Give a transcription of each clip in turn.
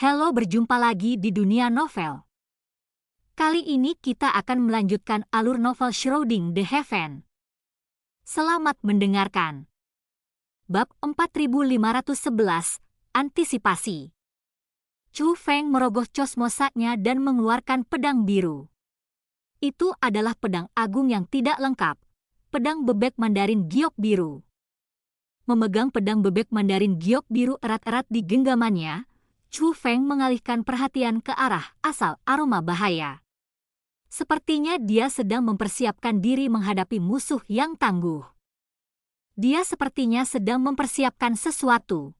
Halo, berjumpa lagi di dunia novel. Kali ini kita akan melanjutkan alur novel Shrouding the Heaven. Selamat mendengarkan. Bab 4511, Antisipasi. Chu Feng merogoh cosmosatnya dan mengeluarkan pedang biru. Itu adalah pedang agung yang tidak lengkap, pedang bebek Mandarin giok biru. Memegang pedang bebek Mandarin giok biru erat-erat di genggamannya, Chu Feng mengalihkan perhatian ke arah asal aroma bahaya. Sepertinya dia sedang mempersiapkan diri menghadapi musuh yang tangguh. Dia sepertinya sedang mempersiapkan sesuatu.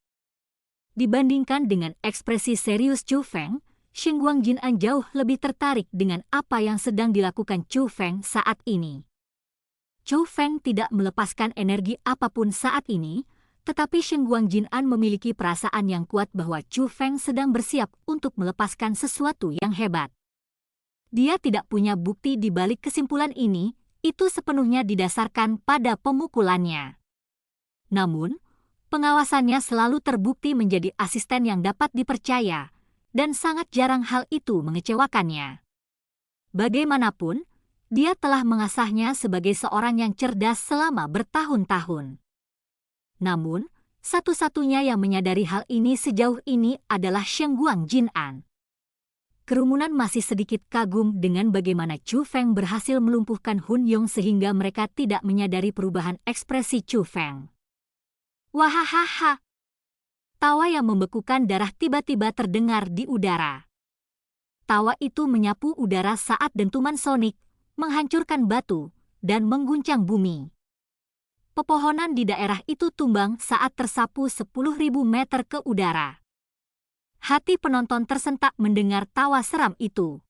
Dibandingkan dengan ekspresi serius Chu Feng, Shengguang Jinan jauh lebih tertarik dengan apa yang sedang dilakukan Chu Feng saat ini. Chu Feng tidak melepaskan energi apapun saat ini, tetapi Shengguang Jinan memiliki perasaan yang kuat bahwa Chu Feng sedang bersiap untuk melepaskan sesuatu yang hebat. Dia tidak punya bukti di balik kesimpulan ini, itu sepenuhnya didasarkan pada pemukulannya. Namun, pengawasannya selalu terbukti menjadi asisten yang dapat dipercaya, dan sangat jarang hal itu mengecewakannya. Bagaimanapun, dia telah mengasahnya sebagai seorang yang cerdas selama bertahun-tahun. Namun, satu-satunya yang menyadari hal ini sejauh ini adalah Shengguang Jinan. Kerumunan masih sedikit kagum dengan bagaimana Chu Feng berhasil melumpuhkan Hun Yong sehingga mereka tidak menyadari perubahan ekspresi Chu Feng. Wahahaha! Tawa yang membekukan darah tiba-tiba terdengar di udara. Tawa itu menyapu udara saat dentuman sonik, menghancurkan batu, dan mengguncang bumi. Pepohonan di daerah itu tumbang saat tersapu 10.000 meter ke udara. Hati penonton tersentak mendengar tawa seram itu.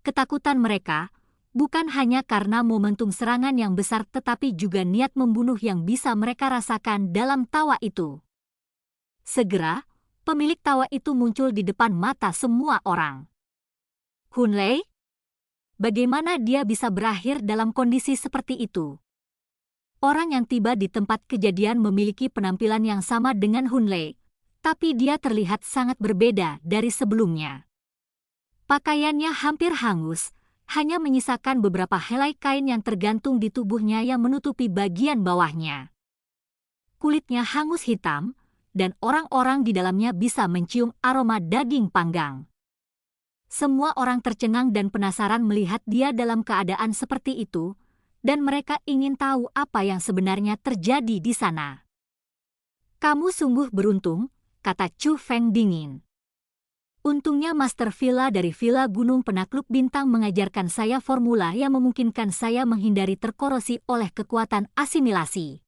Ketakutan mereka bukan hanya karena momentum serangan yang besar tetapi juga niat membunuh yang bisa mereka rasakan dalam tawa itu. Segera, pemilik tawa itu muncul di depan mata semua orang. Hun Lei? Bagaimana dia bisa berakhir dalam kondisi seperti itu? Orang yang tiba di tempat kejadian memiliki penampilan yang sama dengan Hun Lei, tapi dia terlihat sangat berbeda dari sebelumnya. Pakaiannya hampir hangus, hanya menyisakan beberapa helai kain yang tergantung di tubuhnya yang menutupi bagian bawahnya. Kulitnya hangus hitam, dan orang-orang di dalamnya bisa mencium aroma daging panggang. Semua orang tercengang dan penasaran melihat dia dalam keadaan seperti itu, dan mereka ingin tahu apa yang sebenarnya terjadi di sana. Kamu sungguh beruntung, kata Chu Feng dingin. Untungnya Master Villa dari Villa Gunung Penakluk Bintang mengajarkan saya formula yang memungkinkan saya menghindari terkorosi oleh kekuatan asimilasi.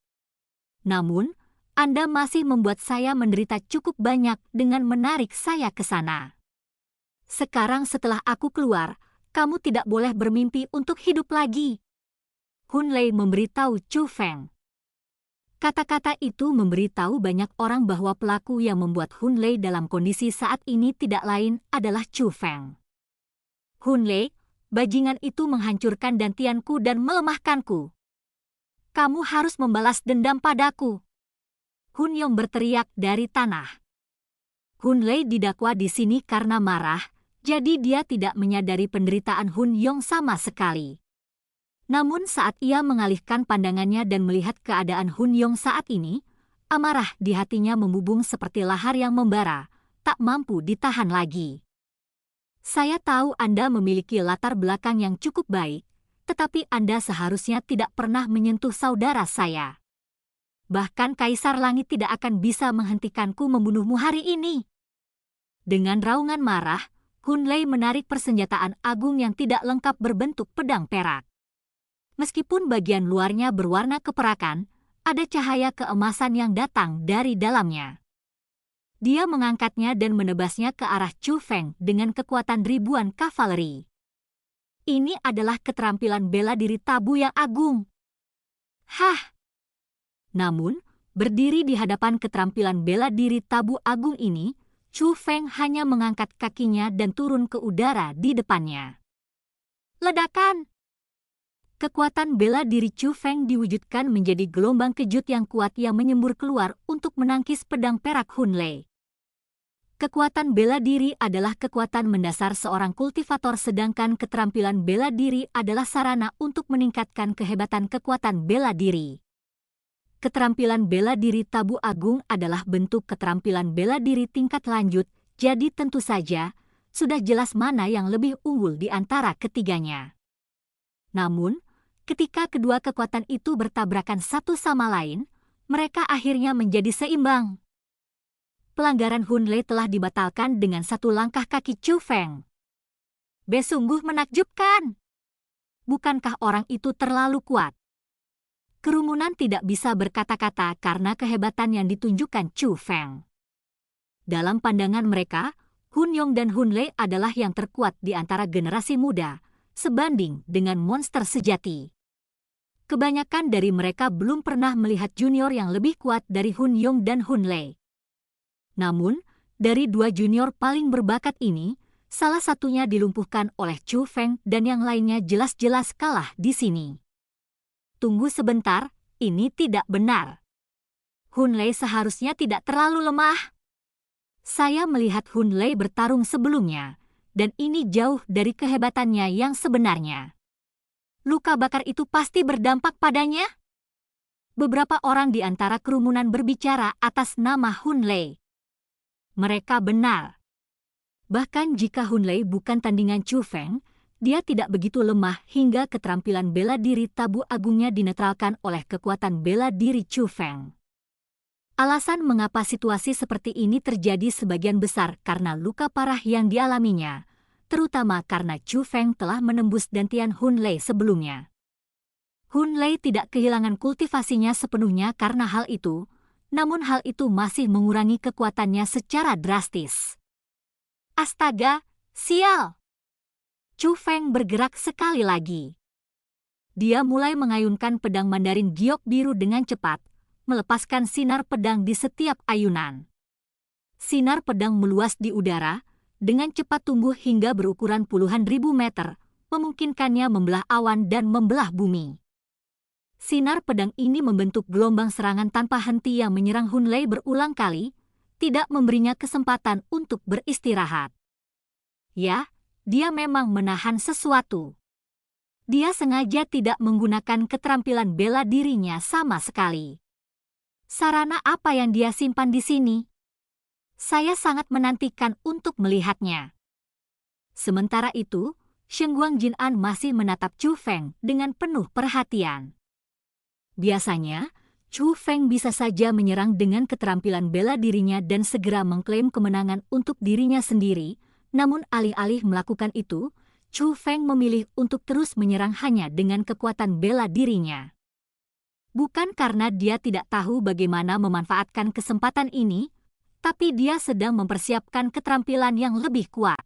Namun, Anda masih membuat saya menderita cukup banyak dengan menarik saya ke sana. Sekarang setelah aku keluar, kamu tidak boleh bermimpi untuk hidup lagi. Hun Lei memberitahu Chu Feng. Kata-kata itu memberitahu banyak orang bahwa pelaku yang membuat Hun Lei dalam kondisi saat ini tidak lain adalah Chu Feng. Hun Lei, bajingan itu menghancurkan dantianku dan melemahkanku. Kamu harus membalas dendam padaku. Hun Yong berteriak dari tanah. Hun Lei didakwa di sini karena marah, jadi dia tidak menyadari penderitaan Hun Yong sama sekali. Namun saat ia mengalihkan pandangannya dan melihat keadaan Hun Yong saat ini, amarah di hatinya membubung seperti lahar yang membara, tak mampu ditahan lagi. Saya tahu Anda memiliki latar belakang yang cukup baik, tetapi Anda seharusnya tidak pernah menyentuh saudara saya. Bahkan Kaisar Langit tidak akan bisa menghentikanku membunuhmu hari ini. Dengan raungan marah, Hun Lei menarik persenjataan agung yang tidak lengkap berbentuk pedang perak. Meskipun bagian luarnya berwarna keperakan, ada cahaya keemasan yang datang dari dalamnya. Dia mengangkatnya dan menebasnya ke arah Chu Feng dengan kekuatan ribuan kavaleri. Ini adalah keterampilan bela diri tabu yang agung. Hah! Namun, berdiri di hadapan keterampilan bela diri tabu agung ini, Chu Feng hanya mengangkat kakinya dan turun ke udara di depannya. Ledakan! Kekuatan bela diri Chu Feng diwujudkan menjadi gelombang kejut yang kuat yang menyembur keluar untuk menangkis pedang perak Hun Lei. Kekuatan bela diri adalah kekuatan mendasar seorang kultivator, sedangkan keterampilan bela diri adalah sarana untuk meningkatkan kehebatan kekuatan bela diri. Keterampilan bela diri Tabu Agung adalah bentuk keterampilan bela diri tingkat lanjut, jadi tentu saja sudah jelas mana yang lebih unggul di antara ketiganya. Namun, ketika kedua kekuatan itu bertabrakan satu sama lain, mereka akhirnya menjadi seimbang. Pelanggaran Hun Lei telah dibatalkan dengan satu langkah kaki Chu Feng. Sungguh menakjubkan. Bukankah orang itu terlalu kuat? Kerumunan tidak bisa berkata-kata karena kehebatan yang ditunjukkan Chu Feng. Dalam pandangan mereka, Hun Yong dan Hun Lei adalah yang terkuat di antara generasi muda, sebanding dengan monster sejati. Kebanyakan dari mereka belum pernah melihat junior yang lebih kuat dari Hun Yong dan Hun Lei. Namun, dari dua junior paling berbakat ini, salah satunya dilumpuhkan oleh Chu Feng dan yang lainnya jelas-jelas kalah di sini. Tunggu sebentar, ini tidak benar. Hun Lei seharusnya tidak terlalu lemah. Saya melihat Hun Lei bertarung sebelumnya, dan ini jauh dari kehebatannya yang sebenarnya. Luka bakar itu pasti berdampak padanya. Beberapa orang di antara kerumunan berbicara atas nama Hun Lei. Mereka benar. Bahkan jika Hun Lei bukan tandingan Chu Feng, dia tidak begitu lemah hingga keterampilan bela diri Tabu Agungnya dinetralkan oleh kekuatan bela diri Chu Feng. Alasan mengapa situasi seperti ini terjadi sebagian besar karena luka parah yang dialaminya, terutama karena Chu Feng telah menembus dantian Hun Lei sebelumnya. Hun Lei tidak kehilangan kultivasinya sepenuhnya karena hal itu, namun hal itu masih mengurangi kekuatannya secara drastis. Astaga, sial! Chu Feng bergerak sekali lagi. Dia mulai mengayunkan pedang Mandarin giok biru dengan cepat, melepaskan sinar pedang di setiap ayunan. Sinar pedang meluas di udara, dengan cepat tumbuh hingga berukuran puluhan ribu meter, memungkinkannya membelah awan dan membelah bumi. Sinar pedang ini membentuk gelombang serangan tanpa henti yang menyerang Hun Lei berulang kali, tidak memberinya kesempatan untuk beristirahat. Ya, dia memang menahan sesuatu. Dia sengaja tidak menggunakan keterampilan bela dirinya sama sekali. Sarana apa yang dia simpan di sini? Saya sangat menantikan untuk melihatnya. Sementara itu, Sheng Guang Jinan masih menatap Chu Feng dengan penuh perhatian. Biasanya, Chu Feng bisa saja menyerang dengan keterampilan bela dirinya dan segera mengklaim kemenangan untuk dirinya sendiri, namun alih-alih melakukan itu, Chu Feng memilih untuk terus menyerang hanya dengan kekuatan bela dirinya. Bukan karena dia tidak tahu bagaimana memanfaatkan kesempatan ini, tapi dia sedang mempersiapkan keterampilan yang lebih kuat.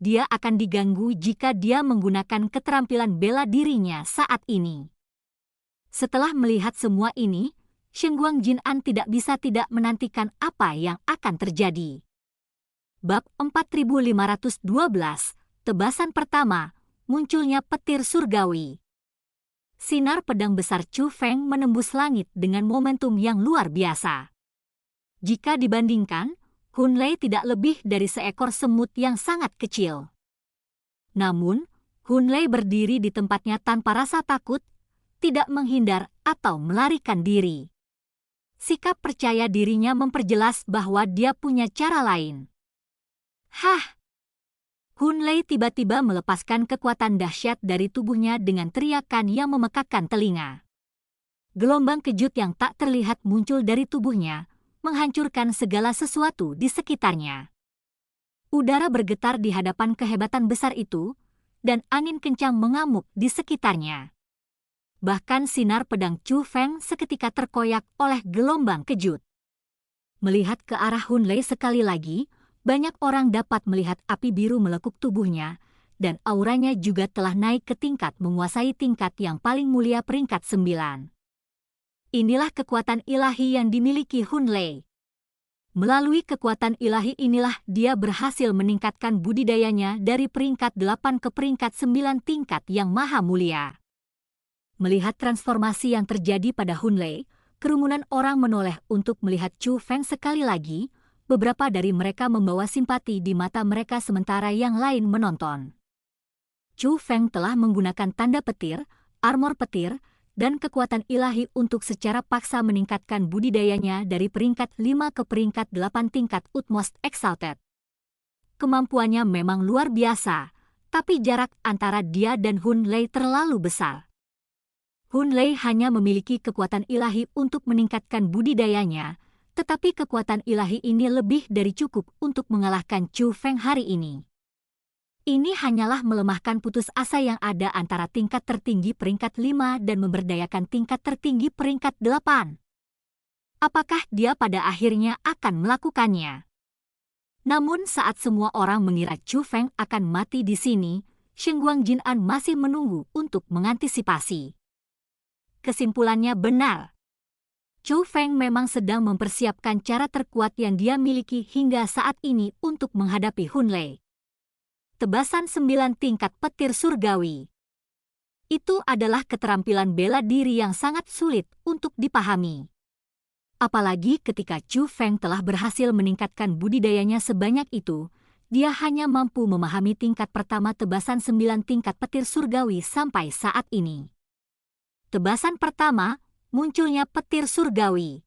Dia akan diganggu jika dia menggunakan keterampilan bela dirinya saat ini. Setelah melihat semua ini, Sheng Guang Jinan tidak bisa tidak menantikan apa yang akan terjadi. Bab 4512, tebasan pertama, munculnya petir surgawi. Sinar pedang besar Chu Feng menembus langit dengan momentum yang luar biasa. Jika dibandingkan, Hun Lei tidak lebih dari seekor semut yang sangat kecil. Namun, Hun Lei berdiri di tempatnya tanpa rasa takut, tidak menghindar atau melarikan diri. Sikap percaya dirinya memperjelas bahwa dia punya cara lain. Hah! Hun Lei tiba-tiba melepaskan kekuatan dahsyat dari tubuhnya dengan teriakan yang memekakkan telinga. Gelombang kejut yang tak terlihat muncul dari tubuhnya, menghancurkan segala sesuatu di sekitarnya. Udara bergetar di hadapan kehebatan besar itu, dan angin kencang mengamuk di sekitarnya. Bahkan sinar pedang Chu Feng seketika terkoyak oleh gelombang kejut. Melihat ke arah Hun Lei sekali lagi, banyak orang dapat melihat api biru melekuk tubuhnya, dan auranya juga telah naik ke tingkat menguasai tingkat yang paling mulia peringkat 9. Inilah kekuatan ilahi yang dimiliki Hun Lei. Melalui kekuatan ilahi inilah dia berhasil meningkatkan budidayanya dari peringkat 8 ke peringkat 9 tingkat yang maha mulia. Melihat transformasi yang terjadi pada Hun Lei, kerumunan orang menoleh untuk melihat Chu Feng sekali lagi, beberapa dari mereka membawa simpati di mata mereka sementara yang lain menonton. Chu Feng telah menggunakan tanda petir, armor petir, dan kekuatan ilahi untuk secara paksa meningkatkan budidayanya dari peringkat 5 ke peringkat 8 tingkat Utmost Exalted. Kemampuannya memang luar biasa, tapi jarak antara dia dan Hun Lei terlalu besar. Hun Lei hanya memiliki kekuatan ilahi untuk meningkatkan budidayanya, tetapi kekuatan ilahi ini lebih dari cukup untuk mengalahkan Chu Feng hari ini. Ini hanyalah melemahkan putus asa yang ada antara tingkat tertinggi peringkat 5 dan memberdayakan tingkat tertinggi peringkat 8. Apakah dia pada akhirnya akan melakukannya? Namun saat semua orang mengira Chu Feng akan mati di sini, Shengguang Jinan masih menunggu untuk mengantisipasi. Kesimpulannya benar. Chu Feng memang sedang mempersiapkan cara terkuat yang dia miliki hingga saat ini untuk menghadapi Hun Lei. Tebasan 9 tingkat petir surgawi. Itu adalah keterampilan bela diri yang sangat sulit untuk dipahami. Apalagi ketika Chu Feng telah berhasil meningkatkan budidayanya sebanyak itu, dia hanya mampu memahami tingkat pertama tebasan 9 tingkat petir surgawi sampai saat ini. Tebasan pertama, munculnya petir surgawi.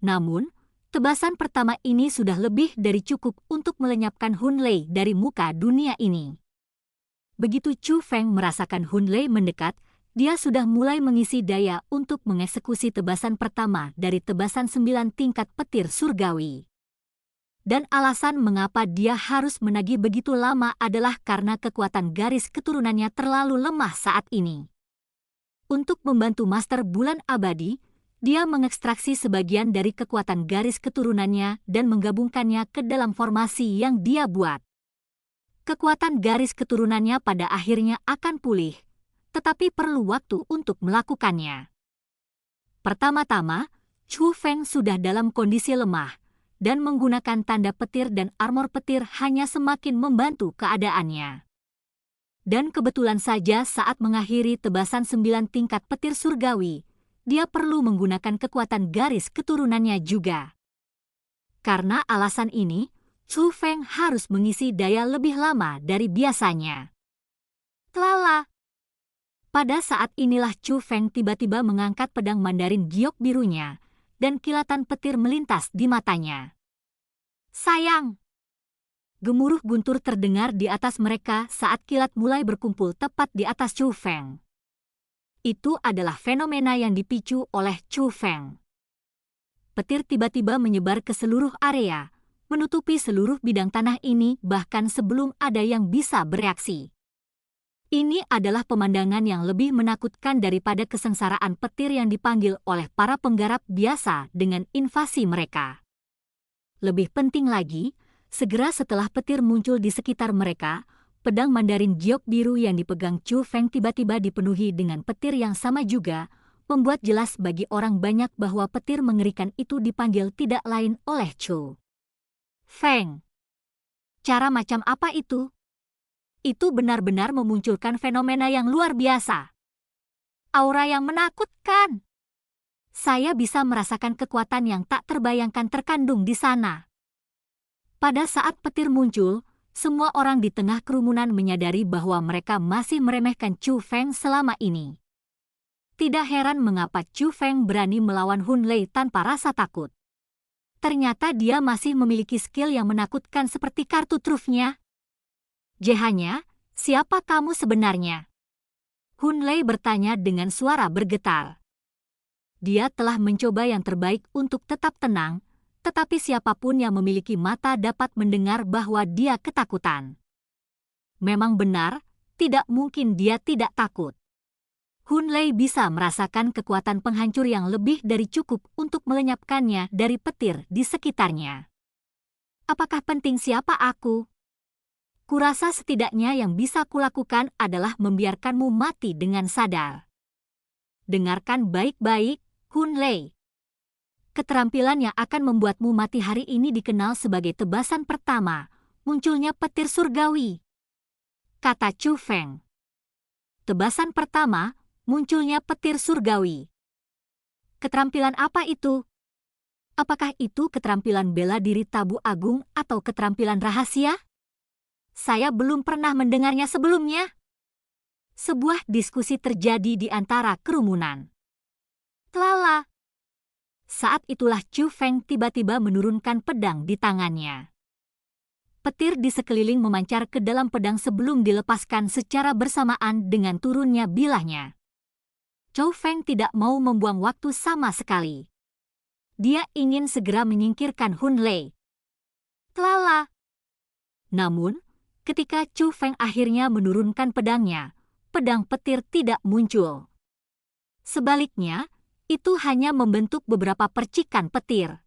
Namun, tebasan pertama ini sudah lebih dari cukup untuk melenyapkan Hun Lei dari muka dunia ini. Begitu Chu Feng merasakan Hun Lei mendekat, dia sudah mulai mengisi daya untuk mengeksekusi tebasan pertama dari tebasan 9 tingkat petir surgawi. Dan alasan mengapa dia harus menagih begitu lama adalah karena kekuatan garis keturunannya terlalu lemah saat ini. Untuk membantu Master Bulan Abadi, dia mengekstraksi sebagian dari kekuatan garis keturunannya dan menggabungkannya ke dalam formasi yang dia buat. Kekuatan garis keturunannya pada akhirnya akan pulih, tetapi perlu waktu untuk melakukannya. Pertama-tama, Chu Feng sudah dalam kondisi lemah, dan menggunakan tanda petir dan armor petir hanya semakin membantu keadaannya. Dan kebetulan saja saat mengakhiri tebasan 9 tingkat petir surgawi, dia perlu menggunakan kekuatan garis keturunannya juga. Karena alasan ini, Chu Feng harus mengisi daya lebih lama dari biasanya. Lala. Pada saat inilah Chu Feng tiba-tiba mengangkat pedang Mandarin giok birunya, dan kilatan petir melintas di matanya. Sayang! Gemuruh guntur terdengar di atas mereka saat kilat mulai berkumpul tepat di atas Chu Feng. Itu adalah fenomena yang dipicu oleh Chu Feng. Petir tiba-tiba menyebar ke seluruh area, menutupi seluruh bidang tanah ini bahkan sebelum ada yang bisa bereaksi. Ini adalah pemandangan yang lebih menakutkan daripada kesengsaraan petir yang dipanggil oleh para penggarap biasa dengan invasi mereka. Lebih penting lagi, segera setelah petir muncul di sekitar mereka, pedang Mandarin giok biru yang dipegang Chu Feng tiba-tiba dipenuhi dengan petir yang sama juga, membuat jelas bagi orang banyak bahwa petir mengerikan itu dipanggil tidak lain oleh Chu Feng. Cara macam apa itu? Itu benar-benar memunculkan fenomena yang luar biasa. Aura yang menakutkan. Saya bisa merasakan kekuatan yang tak terbayangkan terkandung di sana. Pada saat petir muncul, semua orang di tengah kerumunan menyadari bahwa mereka masih meremehkan Chu Feng selama ini. Tidak heran mengapa Chu Feng berani melawan Hun Lei tanpa rasa takut. Ternyata dia masih memiliki skill yang menakutkan seperti kartu trufnya. Jehanya, siapa kamu sebenarnya? Hun Lei bertanya dengan suara bergetar. Dia telah mencoba yang terbaik untuk tetap tenang, tetapi siapapun yang memiliki mata dapat mendengar bahwa dia ketakutan. Memang benar, tidak mungkin dia tidak takut. Hun Lei bisa merasakan kekuatan penghancur yang lebih dari cukup untuk melenyapkannya dari petir di sekitarnya. Apakah penting siapa aku? Kurasa setidaknya yang bisa kulakukan adalah membiarkanmu mati dengan sadar. Dengarkan baik-baik, Hun Lei. Keterampilan yang akan membuatmu mati hari ini dikenal sebagai tebasan pertama, munculnya petir surgawi. Kata Chu Feng. Tebasan pertama, munculnya petir surgawi. Keterampilan apa itu? Apakah itu keterampilan bela diri tabu agung atau keterampilan rahasia? Saya belum pernah mendengarnya sebelumnya. Sebuah diskusi terjadi di antara kerumunan. Lala. Saat itulah Chu Feng tiba-tiba menurunkan pedang di tangannya. Petir di sekeliling memancar ke dalam pedang sebelum dilepaskan secara bersamaan dengan turunnya bilahnya. Chu Feng tidak mau membuang waktu sama sekali. Dia ingin segera menyingkirkan Hun Lei. Lala. Namun, ketika Chu Feng akhirnya menurunkan pedangnya, pedang petir tidak muncul. Sebaliknya, itu hanya membentuk beberapa percikan petir.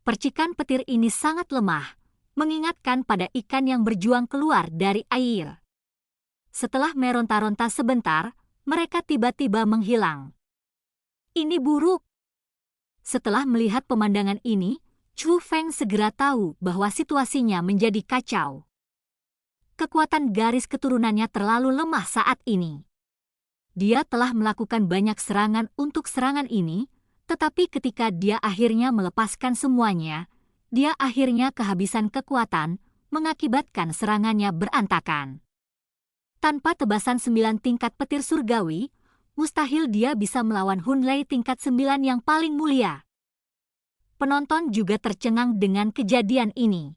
Percikan petir ini sangat lemah, mengingatkan pada ikan yang berjuang keluar dari air. Setelah meronta-ronta sebentar, mereka tiba-tiba menghilang. Ini buruk. Setelah melihat pemandangan ini, Chu Feng segera tahu bahwa situasinya menjadi kacau. Kekuatan garis keturunannya terlalu lemah saat ini. Dia telah melakukan banyak serangan untuk serangan ini, tetapi ketika dia akhirnya melepaskan semuanya, dia akhirnya kehabisan kekuatan, mengakibatkan serangannya berantakan. Tanpa tebasan 9 tingkat petir surgawi, mustahil dia bisa melawan Hun Lei tingkat 9 yang paling mulia. Penonton juga tercengang dengan kejadian ini.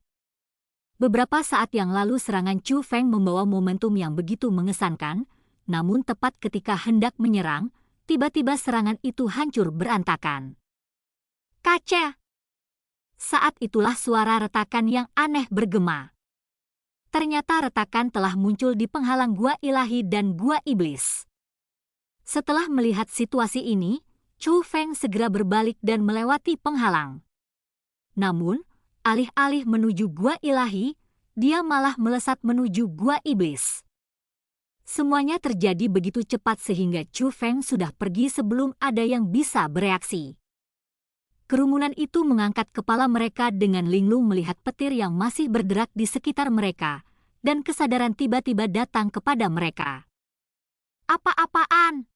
Beberapa saat yang lalu serangan Chu Feng membawa momentum yang begitu mengesankan, namun tepat ketika hendak menyerang, tiba-tiba serangan itu hancur berantakan. Kaca! Saat itulah suara retakan yang aneh bergema. Ternyata retakan telah muncul di penghalang gua ilahi dan gua iblis. Setelah melihat situasi ini, Chu Feng segera berbalik dan melewati penghalang. Namun, alih-alih menuju gua ilahi, dia malah melesat menuju gua iblis. Semuanya terjadi begitu cepat sehingga Chu Feng sudah pergi sebelum ada yang bisa bereaksi. Kerumunan itu mengangkat kepala mereka dengan linglung melihat petir yang masih berderak di sekitar mereka, dan kesadaran tiba-tiba datang kepada mereka. Apa-apaan?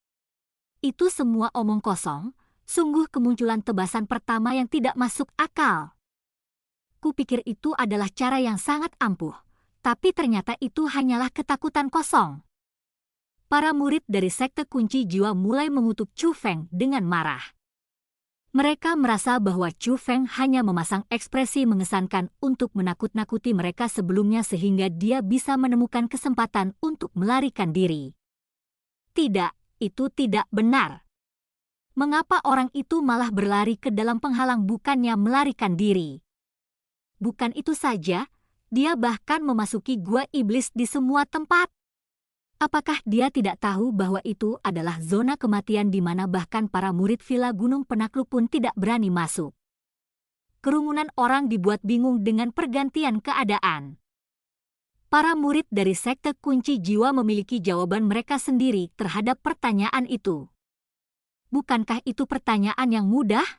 Itu semua omong kosong, sungguh kemunculan tebasan pertama yang tidak masuk akal. Kupikir itu adalah cara yang sangat ampuh, tapi ternyata itu hanyalah ketakutan kosong. Para murid dari sekte kunci jiwa mulai mengutuk Chu Feng dengan marah. Mereka merasa bahwa Chu Feng hanya memasang ekspresi mengesankan untuk menakut-nakuti mereka sebelumnya sehingga dia bisa menemukan kesempatan untuk melarikan diri. Tidak, itu tidak benar. Mengapa orang itu malah berlari ke dalam penghalang bukannya melarikan diri? Bukan itu saja, dia bahkan memasuki gua iblis di semua tempat. Apakah dia tidak tahu bahwa itu adalah zona kematian di mana bahkan para murid Villa Gunung Penakluk pun tidak berani masuk? Kerumunan orang dibuat bingung dengan pergantian keadaan. Para murid dari sekte kunci jiwa memiliki jawaban mereka sendiri terhadap pertanyaan itu. Bukankah itu pertanyaan yang mudah?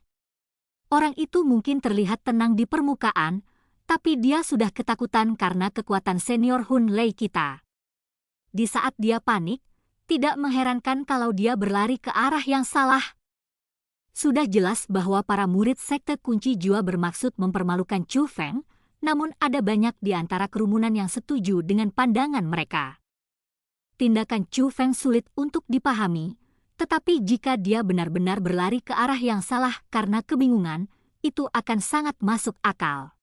Orang itu mungkin terlihat tenang di permukaan, tapi dia sudah ketakutan karena kekuatan senior Hun Lei kita. Di saat dia panik, tidak mengherankan kalau dia berlari ke arah yang salah. Sudah jelas bahwa para murid sekte kunci jiwa bermaksud mempermalukan Chu Feng, namun ada banyak di antara kerumunan yang setuju dengan pandangan mereka. Tindakan Chu Feng sulit untuk dipahami, tetapi jika dia benar-benar berlari ke arah yang salah karena kebingungan, itu akan sangat masuk akal.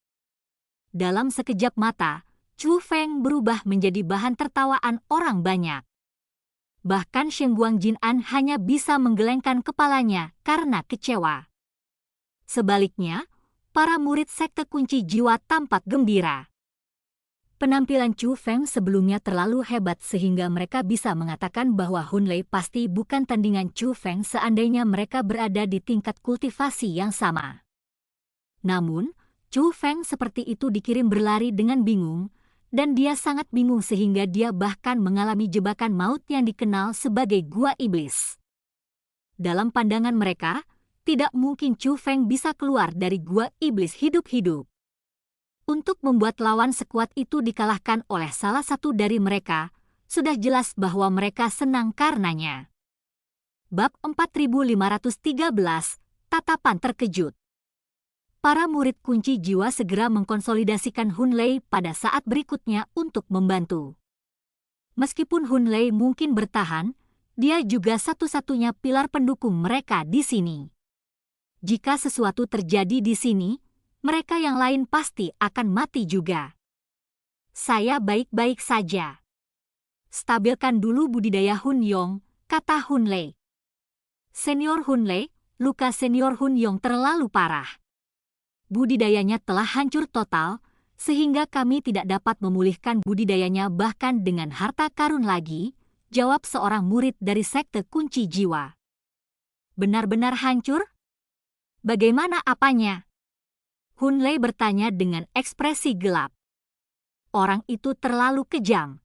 Dalam sekejap mata, Chu Feng berubah menjadi bahan tertawaan orang banyak. Bahkan Shen Guangjin-an hanya bisa menggelengkan kepalanya karena kecewa. Sebaliknya, para murid sekte kunci jiwa tampak gembira. Penampilan Chu Feng sebelumnya terlalu hebat sehingga mereka bisa mengatakan bahwa Hun Lei pasti bukan tandingan Chu Feng seandainya mereka berada di tingkat kultivasi yang sama. Namun, Chu Feng seperti itu dikirim berlari dengan bingung, dan dia sangat bingung sehingga dia bahkan mengalami jebakan maut yang dikenal sebagai gua iblis. Dalam pandangan mereka, tidak mungkin Chu Feng bisa keluar dari gua iblis hidup-hidup. Untuk membuat lawan sekuat itu dikalahkan oleh salah satu dari mereka, sudah jelas bahwa mereka senang karenanya. Bab 4513, Tatapan Terkejut. Para murid kunci jiwa segera mengkonsolidasikan Hun Lei pada saat berikutnya untuk membantu. Meskipun Hun Lei mungkin bertahan, dia juga satu-satunya pilar pendukung mereka di sini. Jika sesuatu terjadi di sini, mereka yang lain pasti akan mati juga. Saya baik-baik saja. Stabilkan dulu budidaya Hun Yong, kata Hun Lei. Senior Hun Lei, luka senior Hun Yong terlalu parah. Budidayanya telah hancur total, sehingga kami tidak dapat memulihkan budidayanya bahkan dengan harta karun lagi, jawab seorang murid dari sekte kunci jiwa. Benar-benar hancur? Bagaimana apanya? Hun Lei bertanya dengan ekspresi gelap. Orang itu terlalu kejam.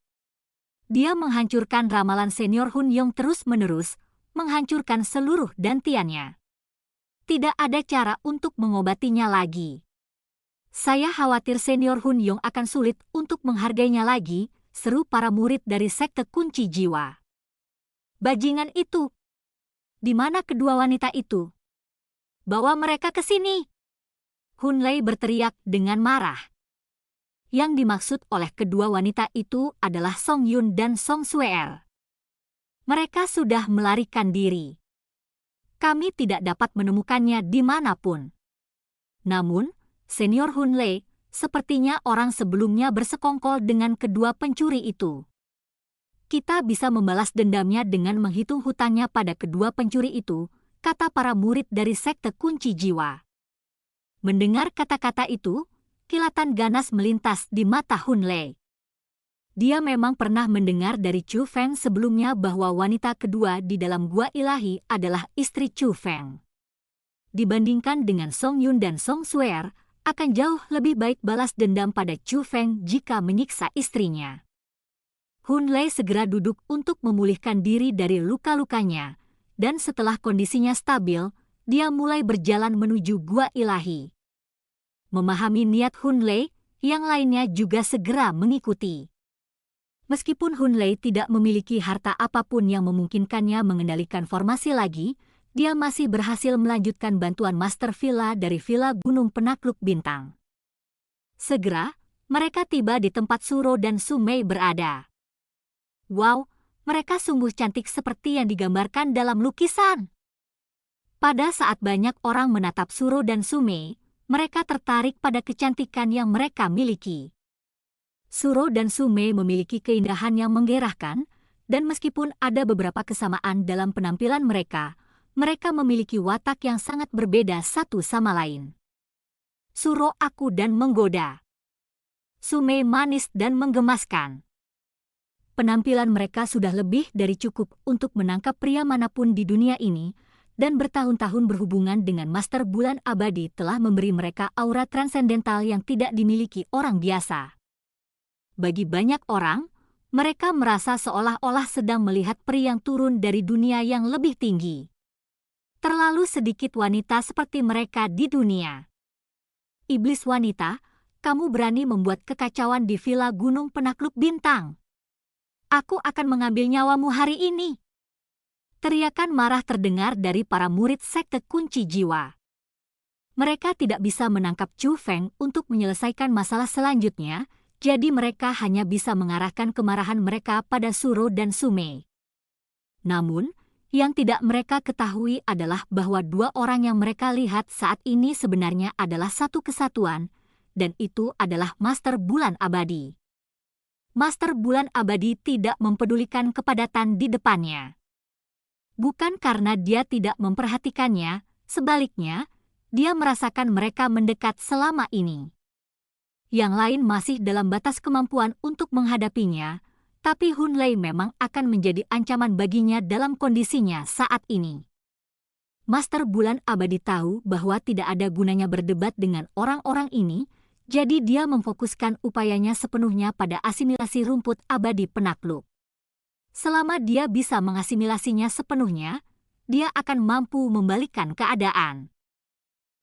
Dia menghancurkan ramalan senior Hun Yong terus-menerus, menghancurkan seluruh dantiannya. Tidak ada cara untuk mengobatinya lagi. Saya khawatir senior Hun Yong akan sulit untuk menghargainya lagi, seru para murid dari sekte kunci jiwa. Bajingan itu! Di mana kedua wanita itu? Bawa mereka ke sini! Hun Lei berteriak dengan marah. Yang dimaksud oleh kedua wanita itu adalah Song Yun dan Song Suer. Mereka sudah melarikan diri. Kami tidak dapat menemukannya dimanapun. Namun, senior Hun Lei, sepertinya orang sebelumnya bersekongkol dengan kedua pencuri itu. Kita bisa membalas dendamnya dengan menghitung hutangnya pada kedua pencuri itu, kata para murid dari sekte kunci jiwa. Mendengar kata-kata itu, kilatan ganas melintas di mata Hun Lei. Dia memang pernah mendengar dari Chu Feng sebelumnya bahwa wanita kedua di dalam gua ilahi adalah istri Chu Feng. Dibandingkan dengan Song Yun dan Song Suer, akan jauh lebih baik balas dendam pada Chu Feng jika menyiksa istrinya. Hun Lei segera duduk untuk memulihkan diri dari luka-lukanya, dan setelah kondisinya stabil, dia mulai berjalan menuju gua ilahi. Memahami niat Hun Lei, yang lainnya juga segera mengikuti. Meskipun Hun Lei tidak memiliki harta apapun yang memungkinkannya mengendalikan formasi lagi, dia masih berhasil melanjutkan bantuan Master Villa dari Villa Gunung Penakluk Bintang. Segera, mereka tiba di tempat Suro dan Sumei berada. Wow, mereka sungguh cantik seperti yang digambarkan dalam lukisan. Pada saat banyak orang menatap Suro dan Sumei, mereka tertarik pada kecantikan yang mereka miliki. Suro dan Sumei memiliki keindahan yang menggerahkan, dan meskipun ada beberapa kesamaan dalam penampilan mereka, mereka memiliki watak yang sangat berbeda satu sama lain. Suro aku dan menggoda. Sumei manis dan menggemaskan. Penampilan mereka sudah lebih dari cukup untuk menangkap pria manapun di dunia ini, dan bertahun-tahun berhubungan dengan Master Bulan Abadi telah memberi mereka aura transendental yang tidak dimiliki orang biasa. Bagi banyak orang, mereka merasa seolah-olah sedang melihat peri yang turun dari dunia yang lebih tinggi. Terlalu sedikit wanita seperti mereka di dunia. Iblis wanita, kamu berani membuat kekacauan di Villa Gunung Penakluk Bintang. Aku akan mengambil nyawamu hari ini. Teriakan marah terdengar dari para murid sekte kunci jiwa. Mereka tidak bisa menangkap Chu Feng untuk menyelesaikan masalah selanjutnya, jadi mereka hanya bisa mengarahkan kemarahan mereka pada Suro dan Sumei. Namun, yang tidak mereka ketahui adalah bahwa dua orang yang mereka lihat saat ini sebenarnya adalah satu kesatuan, dan itu adalah Master Bulan Abadi. Master Bulan Abadi tidak mempedulikan kepadatan di depannya. Bukan karena dia tidak memperhatikannya, sebaliknya, dia merasakan mereka mendekat selama ini. Yang lain masih dalam batas kemampuan untuk menghadapinya, tapi Hun Lei memang akan menjadi ancaman baginya dalam kondisinya saat ini. Master Bulan Abadi tahu bahwa tidak ada gunanya berdebat dengan orang-orang ini, jadi dia memfokuskan upayanya sepenuhnya pada asimilasi rumput abadi penakluk. Selama dia bisa mengasimilasinya sepenuhnya, dia akan mampu membalikkan keadaan.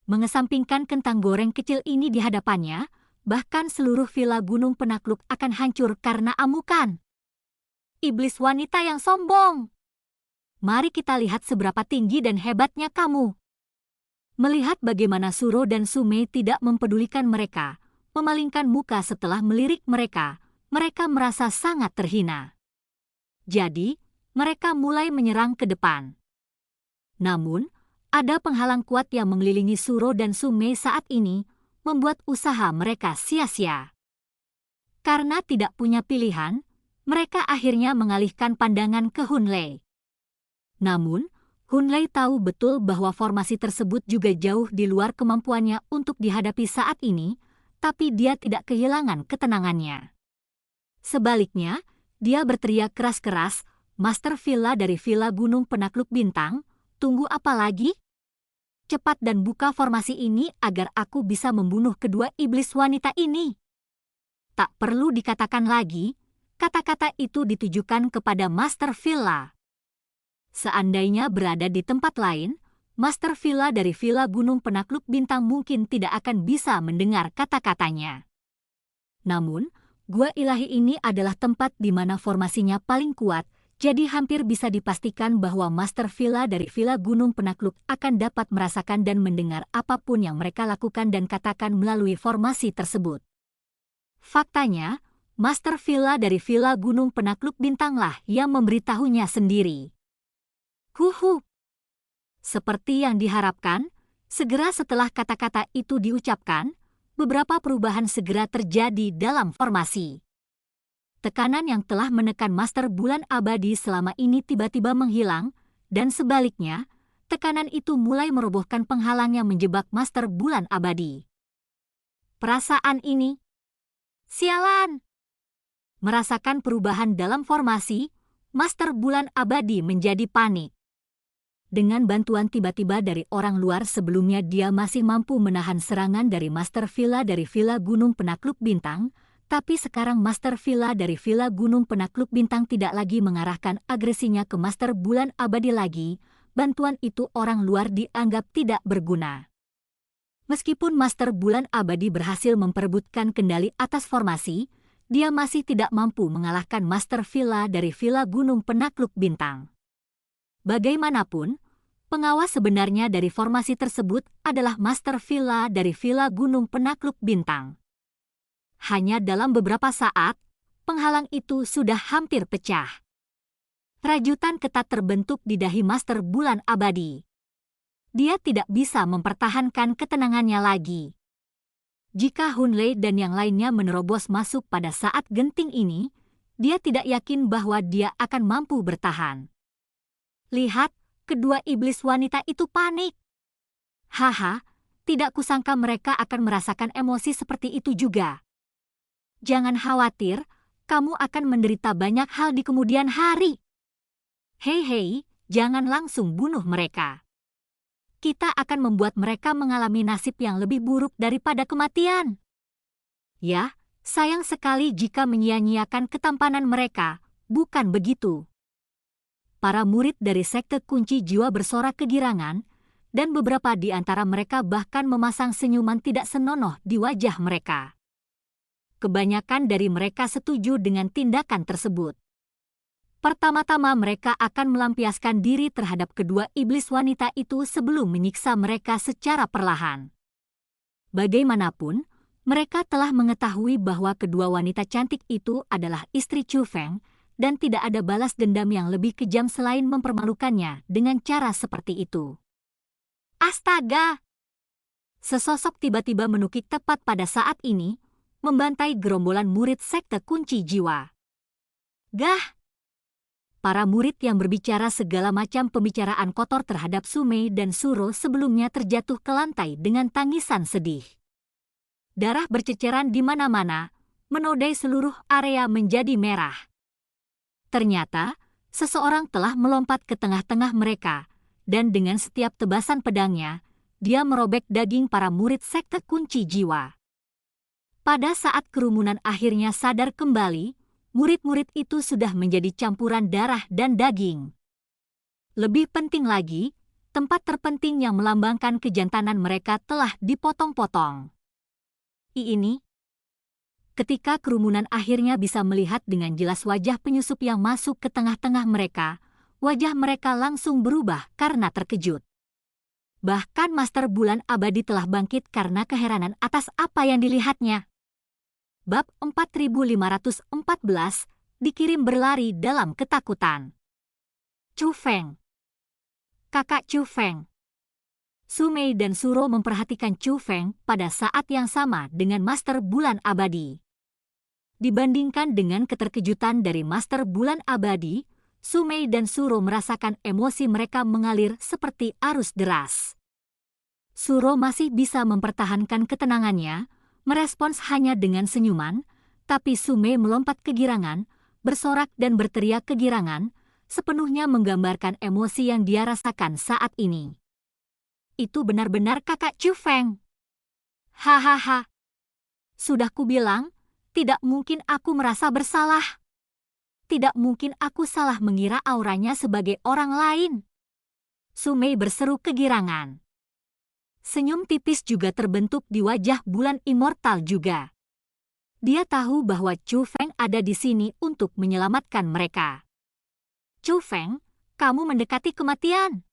Mengesampingkan kentang goreng kecil ini di hadapannya, bahkan seluruh Villa Gunung Penakluk akan hancur karena amukan. Iblis wanita yang sombong! Mari kita lihat seberapa tinggi dan hebatnya kamu. Melihat bagaimana Suro dan Sumei tidak mempedulikan mereka, memalingkan muka setelah melirik mereka, mereka merasa sangat terhina. Jadi, mereka mulai menyerang ke depan. Namun, ada penghalang kuat yang mengelilingi Suro dan Sumei saat ini, membuat usaha mereka sia-sia. Karena tidak punya pilihan, mereka akhirnya mengalihkan pandangan ke Hunlei. Namun, Hunlei tahu betul bahwa formasi tersebut juga jauh di luar kemampuannya untuk dihadapi saat ini, tapi dia tidak kehilangan ketenangannya. Sebaliknya, dia berteriak keras-keras, "Master Villa dari Villa Gunung Penakluk Bintang, tunggu apa lagi? Cepat dan buka formasi ini agar aku bisa membunuh kedua iblis wanita ini." Tak perlu dikatakan lagi, kata-kata itu ditujukan kepada Master Villa. Seandainya berada di tempat lain, Master Villa dari Villa Gunung Penakluk Bintang mungkin tidak akan bisa mendengar kata-katanya. Namun, Gua Ilahi ini adalah tempat di mana formasinya paling kuat, jadi hampir bisa dipastikan bahwa Master Villa dari Villa Gunung Penakluk akan dapat merasakan dan mendengar apapun yang mereka lakukan dan katakan melalui formasi tersebut. Faktanya, Master Villa dari Villa Gunung Penakluk Bintanglah yang memberitahunya sendiri. Huhu. Seperti yang diharapkan, segera setelah kata-kata itu diucapkan, beberapa perubahan segera terjadi dalam formasi. Tekanan yang telah menekan Master Bulan Abadi selama ini tiba-tiba menghilang, dan sebaliknya, tekanan itu mulai merobohkan penghalang yang menjebak Master Bulan Abadi. Perasaan ini, sialan! Merasakan perubahan dalam formasi, Master Bulan Abadi menjadi panik. Dengan bantuan tiba-tiba dari orang luar sebelumnya dia masih mampu menahan serangan dari Master Villa dari Villa Gunung Penakluk Bintang, tapi sekarang Master Villa dari Villa Gunung Penakluk Bintang tidak lagi mengarahkan agresinya ke Master Bulan Abadi lagi, bantuan itu orang luar dianggap tidak berguna. Meskipun Master Bulan Abadi berhasil memperebutkan kendali atas formasi, dia masih tidak mampu mengalahkan Master Villa dari Villa Gunung Penakluk Bintang. Bagaimanapun, pengawas sebenarnya dari formasi tersebut adalah Master Villa dari Villa Gunung Penakluk Bintang. Hanya dalam beberapa saat, penghalang itu sudah hampir pecah. Rajutan ketat terbentuk di dahi Master Bulan Abadi. Dia tidak bisa mempertahankan ketenangannya lagi. Jika Hunlei dan yang lainnya menerobos masuk pada saat genting ini, dia tidak yakin bahwa dia akan mampu bertahan. Lihat, kedua iblis wanita itu panik. Haha, tidak kusangka mereka akan merasakan emosi seperti itu juga. Jangan khawatir, kamu akan menderita banyak hal di kemudian hari. Hei, jangan langsung bunuh mereka. Kita akan membuat mereka mengalami nasib yang lebih buruk daripada kematian. Ya, sayang sekali jika menyia-nyiakan ketampanan mereka, bukan begitu? Para murid dari sekte kunci jiwa bersorak kegirangan, dan beberapa di antara mereka bahkan memasang senyuman tidak senonoh di wajah mereka. Kebanyakan dari mereka setuju dengan tindakan tersebut. Pertama-tama mereka akan melampiaskan diri terhadap kedua iblis wanita itu sebelum menyiksa mereka secara perlahan. Bagaimanapun, mereka telah mengetahui bahwa kedua wanita cantik itu adalah istri Chu Feng, dan tidak ada balas dendam yang lebih kejam selain mempermalukannya dengan cara seperti itu. Astaga! Sesosok tiba-tiba menukik tepat pada saat ini, membantai gerombolan murid sekte kunci jiwa. Gah! Para murid yang berbicara segala macam pembicaraan kotor terhadap Sumei dan Suro sebelumnya terjatuh ke lantai dengan tangisan sedih. Darah berceceran di mana-mana, menodai seluruh area menjadi merah. Ternyata, seseorang telah melompat ke tengah-tengah mereka, dan dengan setiap tebasan pedangnya, dia merobek daging para murid sekte kunci jiwa. Pada saat kerumunan akhirnya sadar kembali, murid-murid itu sudah menjadi campuran darah dan daging. Lebih penting lagi, tempat terpenting yang melambangkan kejantanan mereka telah dipotong-potong. Ini. Ketika kerumunan akhirnya bisa melihat dengan jelas wajah penyusup yang masuk ke tengah-tengah mereka, wajah mereka langsung berubah karena terkejut. Bahkan Master Bulan Abadi telah bangkit karena keheranan atas apa yang dilihatnya. Bab 4514, dikirim berlari dalam ketakutan. Chu Feng. Kakak Chu Feng. Su Mei dan Suro memperhatikan Chu Feng pada saat yang sama dengan Master Bulan Abadi. Dibandingkan dengan keterkejutan dari Master Bulan Abadi, Su Mei dan Suro merasakan emosi mereka mengalir seperti arus deras. Suro masih bisa mempertahankan ketenangannya, merespons hanya dengan senyuman, tapi Su Mei melompat kegirangan, bersorak dan berteriak kegirangan, sepenuhnya menggambarkan emosi yang dia rasakan saat ini. Itu benar-benar kakak Chu Feng. Hahaha. Sudah kubilang, tidak mungkin aku merasa bersalah. Tidak mungkin aku salah mengira auranya sebagai orang lain. Su Mei berseru kegirangan. Senyum tipis juga terbentuk di wajah bulan immortal juga. Dia tahu bahwa Chu Feng ada di sini untuk menyelamatkan mereka. Chu Feng, kamu mendekati kematian.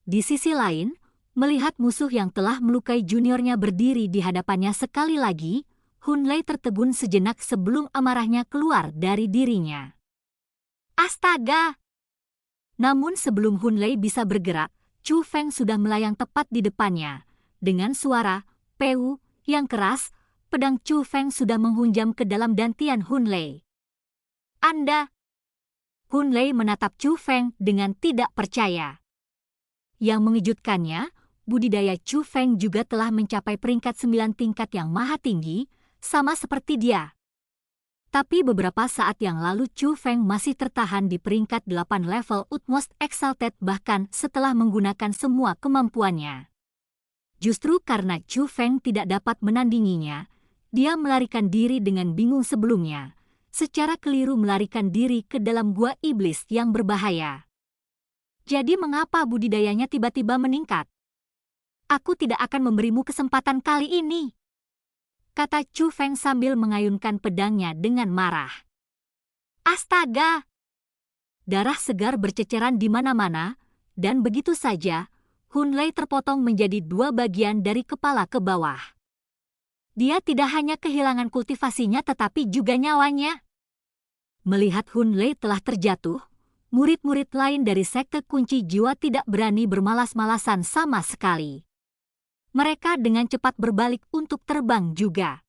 Di sisi lain, melihat musuh yang telah melukai juniornya berdiri di hadapannya sekali lagi, Hun Lei tertegun sejenak sebelum amarahnya keluar dari dirinya. Astaga! Namun sebelum Hun Lei bisa bergerak, Chu Feng sudah melayang tepat di depannya. Dengan suara "peu" yang keras, pedang Chu Feng sudah menghunjam ke dalam dantian Hun Lei. Anda! Hun Lei menatap Chu Feng dengan tidak percaya. Yang mengejutkannya, budidaya Chu Feng juga telah mencapai peringkat 9 tingkat yang maha tinggi, sama seperti dia. Tapi beberapa saat yang lalu Chu Feng masih tertahan di peringkat 8 level Utmost Exalted bahkan setelah menggunakan semua kemampuannya. Justru karena Chu Feng tidak dapat menandinginya, dia melarikan diri dengan bingung sebelumnya, secara keliru melarikan diri ke dalam gua iblis yang berbahaya. Jadi mengapa budidayanya tiba-tiba meningkat? Aku tidak akan memberimu kesempatan kali ini, kata Chu Feng sambil mengayunkan pedangnya dengan marah. Astaga! Darah segar berceceran di mana-mana, dan begitu saja, Hun Lei terpotong menjadi 2 bagian dari kepala ke bawah. Dia tidak hanya kehilangan kultivasinya tetapi juga nyawanya. Melihat Hun Lei telah terjatuh, murid-murid lain dari sekte kunci jiwa tidak berani bermalas-malasan sama sekali. Mereka dengan cepat berbalik untuk terbang juga.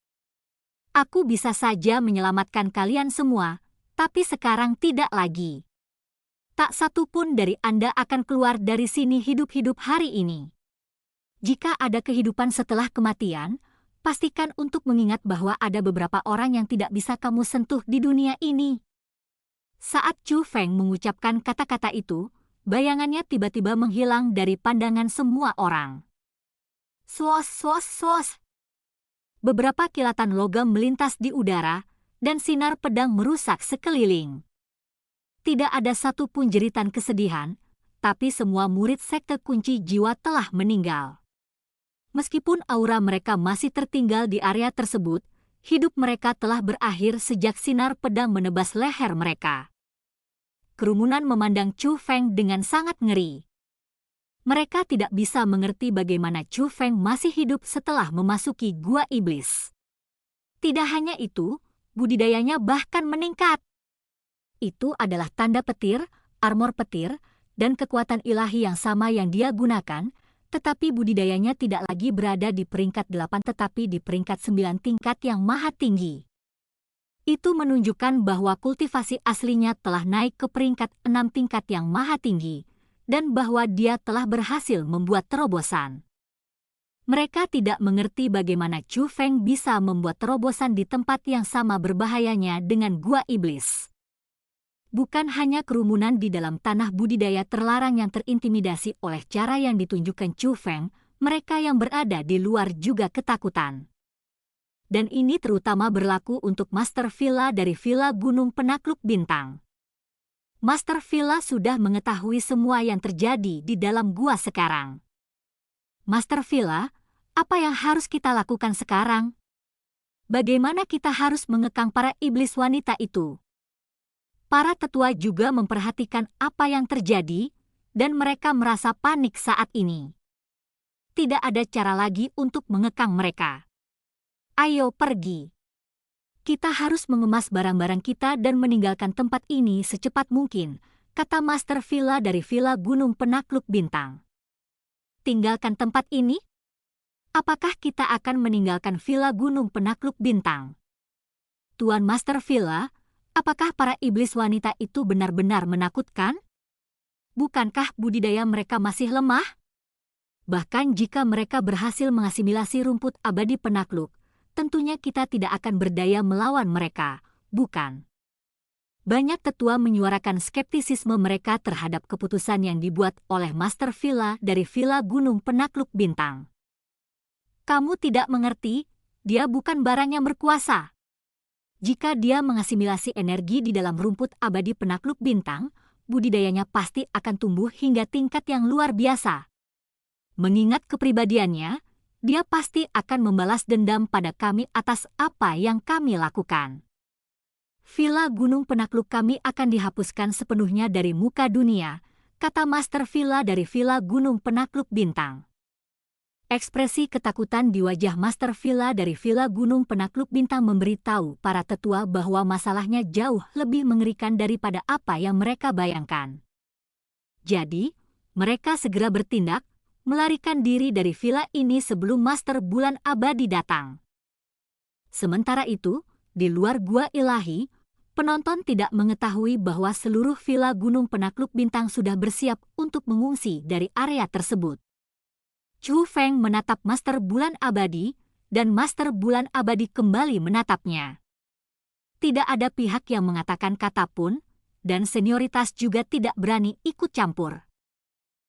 Aku bisa saja menyelamatkan kalian semua, tapi sekarang tidak lagi. Tak satu pun dari Anda akan keluar dari sini hidup-hidup hari ini. Jika ada kehidupan setelah kematian, pastikan untuk mengingat bahwa ada beberapa orang yang tidak bisa kamu sentuh di dunia ini. Saat Chu Feng mengucapkan kata-kata itu, bayangannya tiba-tiba menghilang dari pandangan semua orang. Sos, sos, sos. Beberapa kilatan logam melintas di udara, dan sinar pedang merusak sekeliling. Tidak ada satupun jeritan kesedihan, tapi semua murid sekte kunci jiwa telah meninggal. Meskipun aura mereka masih tertinggal di area tersebut, hidup mereka telah berakhir sejak sinar pedang menebas leher mereka. Kerumunan memandang Chu Feng dengan sangat ngeri. Mereka tidak bisa mengerti bagaimana Chu Feng masih hidup setelah memasuki gua iblis. Tidak hanya itu, budidayanya bahkan meningkat. Itu adalah tanda petir, armor petir, dan kekuatan ilahi yang sama yang dia gunakan, tetapi budidayanya tidak lagi berada di peringkat 8 tetapi di peringkat 9 tingkat yang maha tinggi. Itu menunjukkan bahwa kultivasi aslinya telah naik ke peringkat 6 tingkat yang maha tinggi, dan bahwa dia telah berhasil membuat terobosan. Mereka tidak mengerti bagaimana Chu Feng bisa membuat terobosan di tempat yang sama berbahayanya dengan gua iblis. Bukan hanya kerumunan di dalam tanah budidaya terlarang yang terintimidasi oleh cara yang ditunjukkan Chu Feng, mereka yang berada di luar juga ketakutan. Dan ini terutama berlaku untuk Master Villa dari Villa Gunung Penakluk Bintang. Master Villa sudah mengetahui semua yang terjadi di dalam gua sekarang. Master Villa, apa yang harus kita lakukan sekarang? Bagaimana kita harus mengekang para iblis wanita itu? Para tetua juga memperhatikan apa yang terjadi, dan mereka merasa panik saat ini. Tidak ada cara lagi untuk mengekang mereka. Ayo pergi. Kita harus mengemas barang-barang kita dan meninggalkan tempat ini secepat mungkin, kata Master Villa dari Villa Gunung Penakluk Bintang. Tinggalkan tempat ini? Apakah kita akan meninggalkan Villa Gunung Penakluk Bintang? Tuan Master Villa, apakah para iblis wanita itu benar-benar menakutkan? Bukankah budidaya mereka masih lemah? Bahkan jika mereka berhasil mengasimilasi rumput abadi penakluk, tentunya kita tidak akan berdaya melawan mereka, bukan? Banyak tetua menyuarakan skeptisisme mereka terhadap keputusan yang dibuat oleh Master Villa dari Villa Gunung Penakluk Bintang. Kamu tidak mengerti, dia bukan barang yang berkuasa. Jika dia mengasimilasi energi di dalam rumput abadi penakluk bintang, budidayanya pasti akan tumbuh hingga tingkat yang luar biasa. Mengingat kepribadiannya, dia pasti akan membalas dendam pada kami atas apa yang kami lakukan. Villa Gunung Penakluk kami akan dihapuskan sepenuhnya dari muka dunia, kata Master Villa dari Villa Gunung Penakluk Bintang. Ekspresi ketakutan di wajah Master Villa dari Villa Gunung Penakluk Bintang memberitahu para tetua bahwa masalahnya jauh lebih mengerikan daripada apa yang mereka bayangkan. Jadi, mereka segera bertindak, melarikan diri dari villa ini sebelum Master Bulan Abadi datang. Sementara itu, di luar gua ilahi, penonton tidak mengetahui bahwa seluruh villa Gunung Penakluk Bintang sudah bersiap untuk mengungsi dari area tersebut. Chu Feng menatap Master Bulan Abadi, dan Master Bulan Abadi kembali menatapnya. Tidak ada pihak yang mengatakan kata pun, dan senioritas juga tidak berani ikut campur.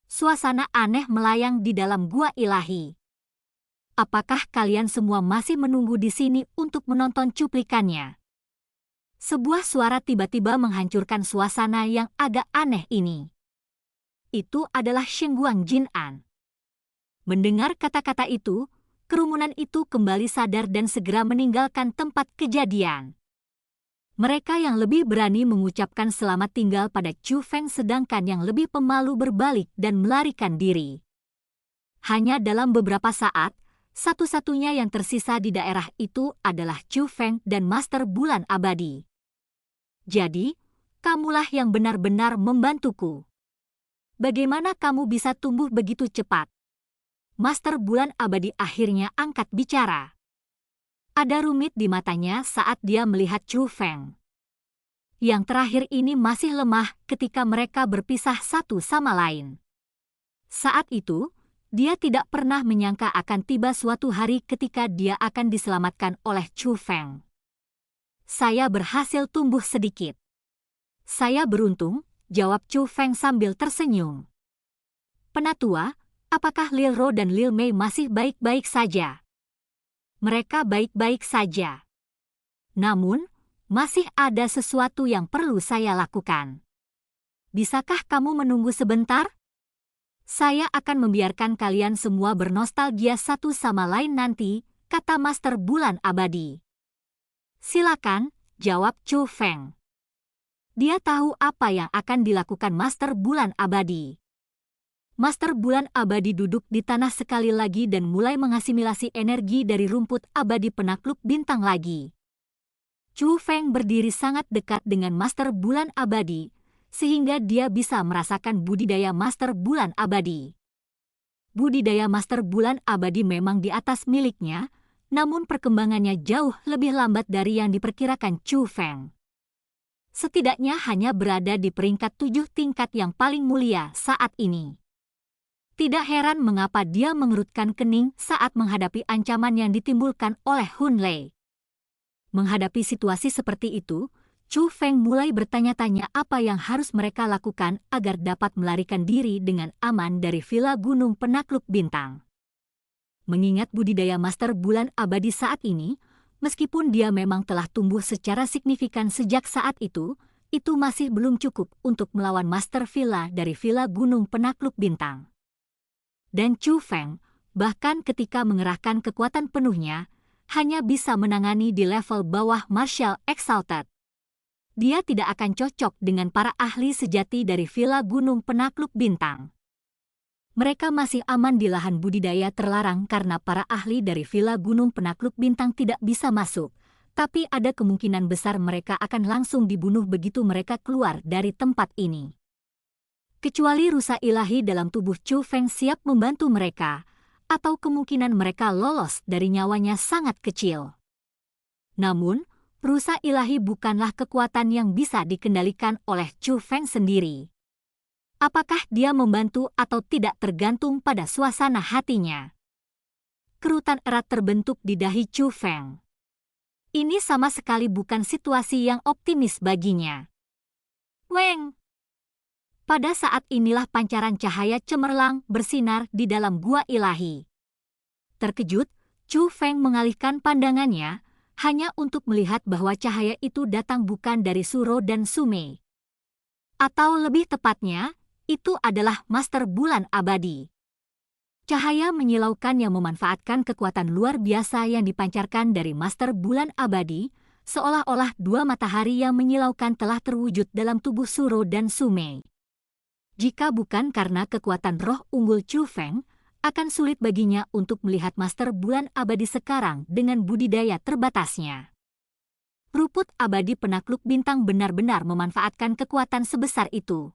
Suasana aneh melayang di dalam gua ilahi. Apakah kalian semua masih menunggu di sini untuk menonton cuplikannya? Sebuah suara tiba-tiba menghancurkan suasana yang agak aneh ini. Itu adalah Shengguang Jinan. Mendengar kata-kata itu, kerumunan itu kembali sadar dan segera meninggalkan tempat kejadian. Mereka yang lebih berani mengucapkan selamat tinggal pada Chu Feng sedangkan yang lebih pemalu berbalik dan melarikan diri. Hanya dalam beberapa saat, satu-satunya yang tersisa di daerah itu adalah Chu Feng dan Master Bulan Abadi. Jadi, kamulah yang benar-benar membantuku. Bagaimana kamu bisa tumbuh begitu cepat? Master Bulan Abadi akhirnya angkat bicara. Ada rumit di matanya saat dia melihat Chu Feng. Yang terakhir ini masih lemah ketika mereka berpisah satu sama lain. Saat itu, dia tidak pernah menyangka akan tiba suatu hari ketika dia akan diselamatkan oleh Chu Feng. Saya berhasil tumbuh sedikit. Saya beruntung, jawab Chu Feng sambil tersenyum. Penatua, apakah Lil Ro dan Lil Mei masih baik-baik saja? Mereka baik-baik saja. Namun, masih ada sesuatu yang perlu saya lakukan. Bisakah kamu menunggu sebentar? Saya akan membiarkan kalian semua bernostalgia satu sama lain nanti, kata Master Bulan Abadi. Silakan, jawab Chu Feng. Dia tahu apa yang akan dilakukan Master Bulan Abadi. Master Bulan Abadi duduk di tanah sekali lagi dan mulai mengasimilasi energi dari rumput abadi penakluk bintang lagi. Chu Feng berdiri sangat dekat dengan Master Bulan Abadi, sehingga dia bisa merasakan budidaya Master Bulan Abadi. Budidaya Master Bulan Abadi memang di atas miliknya, namun perkembangannya jauh lebih lambat dari yang diperkirakan Chu Feng. Setidaknya hanya berada di peringkat 7 tingkat yang paling mulia saat ini. Tidak heran mengapa dia mengerutkan kening saat menghadapi ancaman yang ditimbulkan oleh Hun Lei. Menghadapi situasi seperti itu, Chu Feng mulai bertanya-tanya apa yang harus mereka lakukan agar dapat melarikan diri dengan aman dari Villa Gunung Penakluk Bintang. Mengingat budidaya Master Bulan Abadi saat ini, meskipun dia memang telah tumbuh secara signifikan sejak saat itu masih belum cukup untuk melawan Master Villa dari Villa Gunung Penakluk Bintang. Dan Chu Feng, bahkan ketika mengerahkan kekuatan penuhnya, hanya bisa menangani di level bawah Martial Exalted. Dia tidak akan cocok dengan para ahli sejati dari Villa Gunung Penakluk Bintang. Mereka masih aman di lahan budidaya terlarang karena para ahli dari Villa Gunung Penakluk Bintang tidak bisa masuk. Tapi ada kemungkinan besar mereka akan langsung dibunuh begitu mereka keluar dari tempat ini. Kecuali rusa ilahi dalam tubuh Chu Feng siap membantu mereka, atau kemungkinan mereka lolos dari nyawanya sangat kecil. Namun, rusa ilahi bukanlah kekuatan yang bisa dikendalikan oleh Chu Feng sendiri. Apakah dia membantu atau tidak tergantung pada suasana hatinya. Kerutan erat terbentuk di dahi Chu Feng. Ini sama sekali bukan situasi yang optimis baginya. Weng! Pada saat inilah pancaran cahaya cemerlang bersinar di dalam gua ilahi. Terkejut, Chu Feng mengalihkan pandangannya, hanya untuk melihat bahwa cahaya itu datang bukan dari Suro dan Sumei. Atau lebih tepatnya, itu adalah Master Bulan Abadi. Cahaya menyilaukan yang memanfaatkan kekuatan luar biasa yang dipancarkan dari Master Bulan Abadi, seolah-olah dua matahari yang menyilaukan telah terwujud dalam tubuh Suro dan Sumei. Jika bukan karena kekuatan roh unggul Chu Feng, akan sulit baginya untuk melihat Master Bulan Abadi sekarang dengan budidaya terbatasnya. Ruput abadi penakluk bintang benar-benar memanfaatkan kekuatan sebesar itu.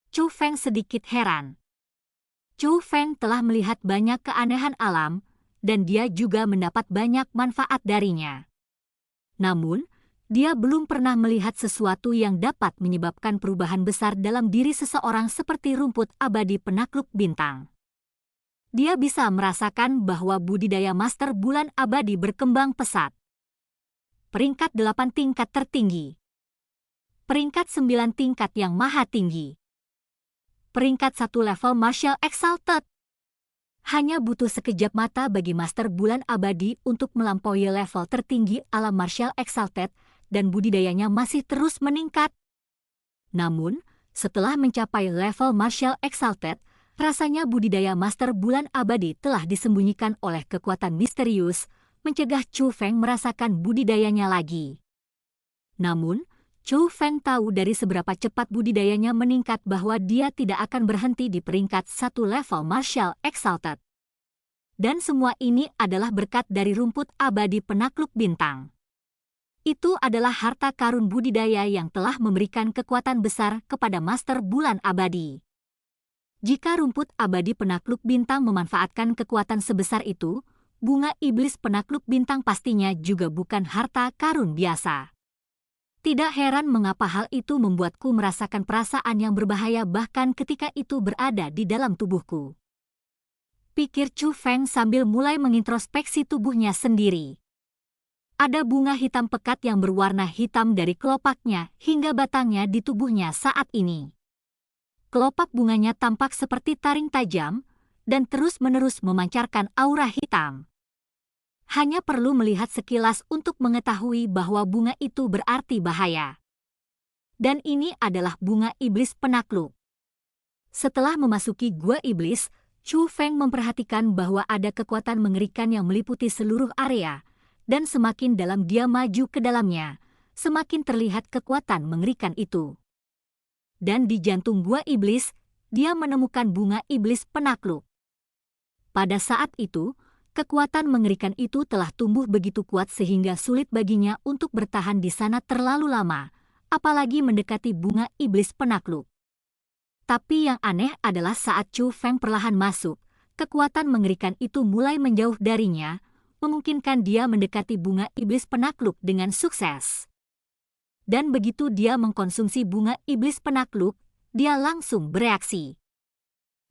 Chu Feng sedikit heran. Chu Feng telah melihat banyak keanehan alam, dan dia juga mendapat banyak manfaat darinya. Namun, dia belum pernah melihat sesuatu yang dapat menyebabkan perubahan besar dalam diri seseorang seperti rumput abadi penakluk bintang. Dia bisa merasakan bahwa budidaya Master Bulan Abadi berkembang pesat. Peringkat 8 tingkat tertinggi. Peringkat 9 tingkat yang maha tinggi. Peringkat 1 level Martial Exalted. Hanya butuh sekejap mata bagi Master Bulan Abadi untuk melampaui level tertinggi alam Martial Exalted dan budidayanya masih terus meningkat. Namun, setelah mencapai level Martial Exalted, rasanya budidaya Master Bulan Abadi telah disembunyikan oleh kekuatan misterius, mencegah Chu Feng merasakan budidayanya lagi. Namun, Chu Feng tahu dari seberapa cepat budidayanya meningkat bahwa dia tidak akan berhenti di peringkat 1 level Martial Exalted. Dan semua ini adalah berkat dari rumput abadi penakluk bintang. Itu adalah harta karun budidaya yang telah memberikan kekuatan besar kepada Master Bulan Abadi. Jika rumput abadi penakluk bintang memanfaatkan kekuatan sebesar itu, bunga iblis penakluk bintang pastinya juga bukan harta karun biasa. Tidak heran mengapa hal itu membuatku merasakan perasaan yang berbahaya bahkan ketika itu berada di dalam tubuhku. Pikir Chu Feng sambil mulai mengintrospeksi tubuhnya sendiri. Ada bunga hitam pekat yang berwarna hitam dari kelopaknya hingga batangnya di tubuhnya saat ini. Kelopak bunganya tampak seperti taring tajam dan terus-menerus memancarkan aura hitam. Hanya perlu melihat sekilas untuk mengetahui bahwa bunga itu berarti bahaya. Dan ini adalah bunga iblis penakluk. Setelah memasuki gua iblis, Chu Feng memperhatikan bahwa ada kekuatan mengerikan yang meliputi seluruh area, dan semakin dalam dia maju ke dalamnya, semakin terlihat kekuatan mengerikan itu. Dan di jantung gua iblis, dia menemukan bunga iblis penakluk. Pada saat itu, kekuatan mengerikan itu telah tumbuh begitu kuat sehingga sulit baginya untuk bertahan di sana terlalu lama, apalagi mendekati bunga iblis penakluk. Tapi yang aneh adalah saat Chu Feng perlahan masuk, kekuatan mengerikan itu mulai menjauh darinya, memungkinkan dia mendekati bunga iblis penakluk dengan sukses. Dan begitu dia mengkonsumsi bunga iblis penakluk, dia langsung bereaksi.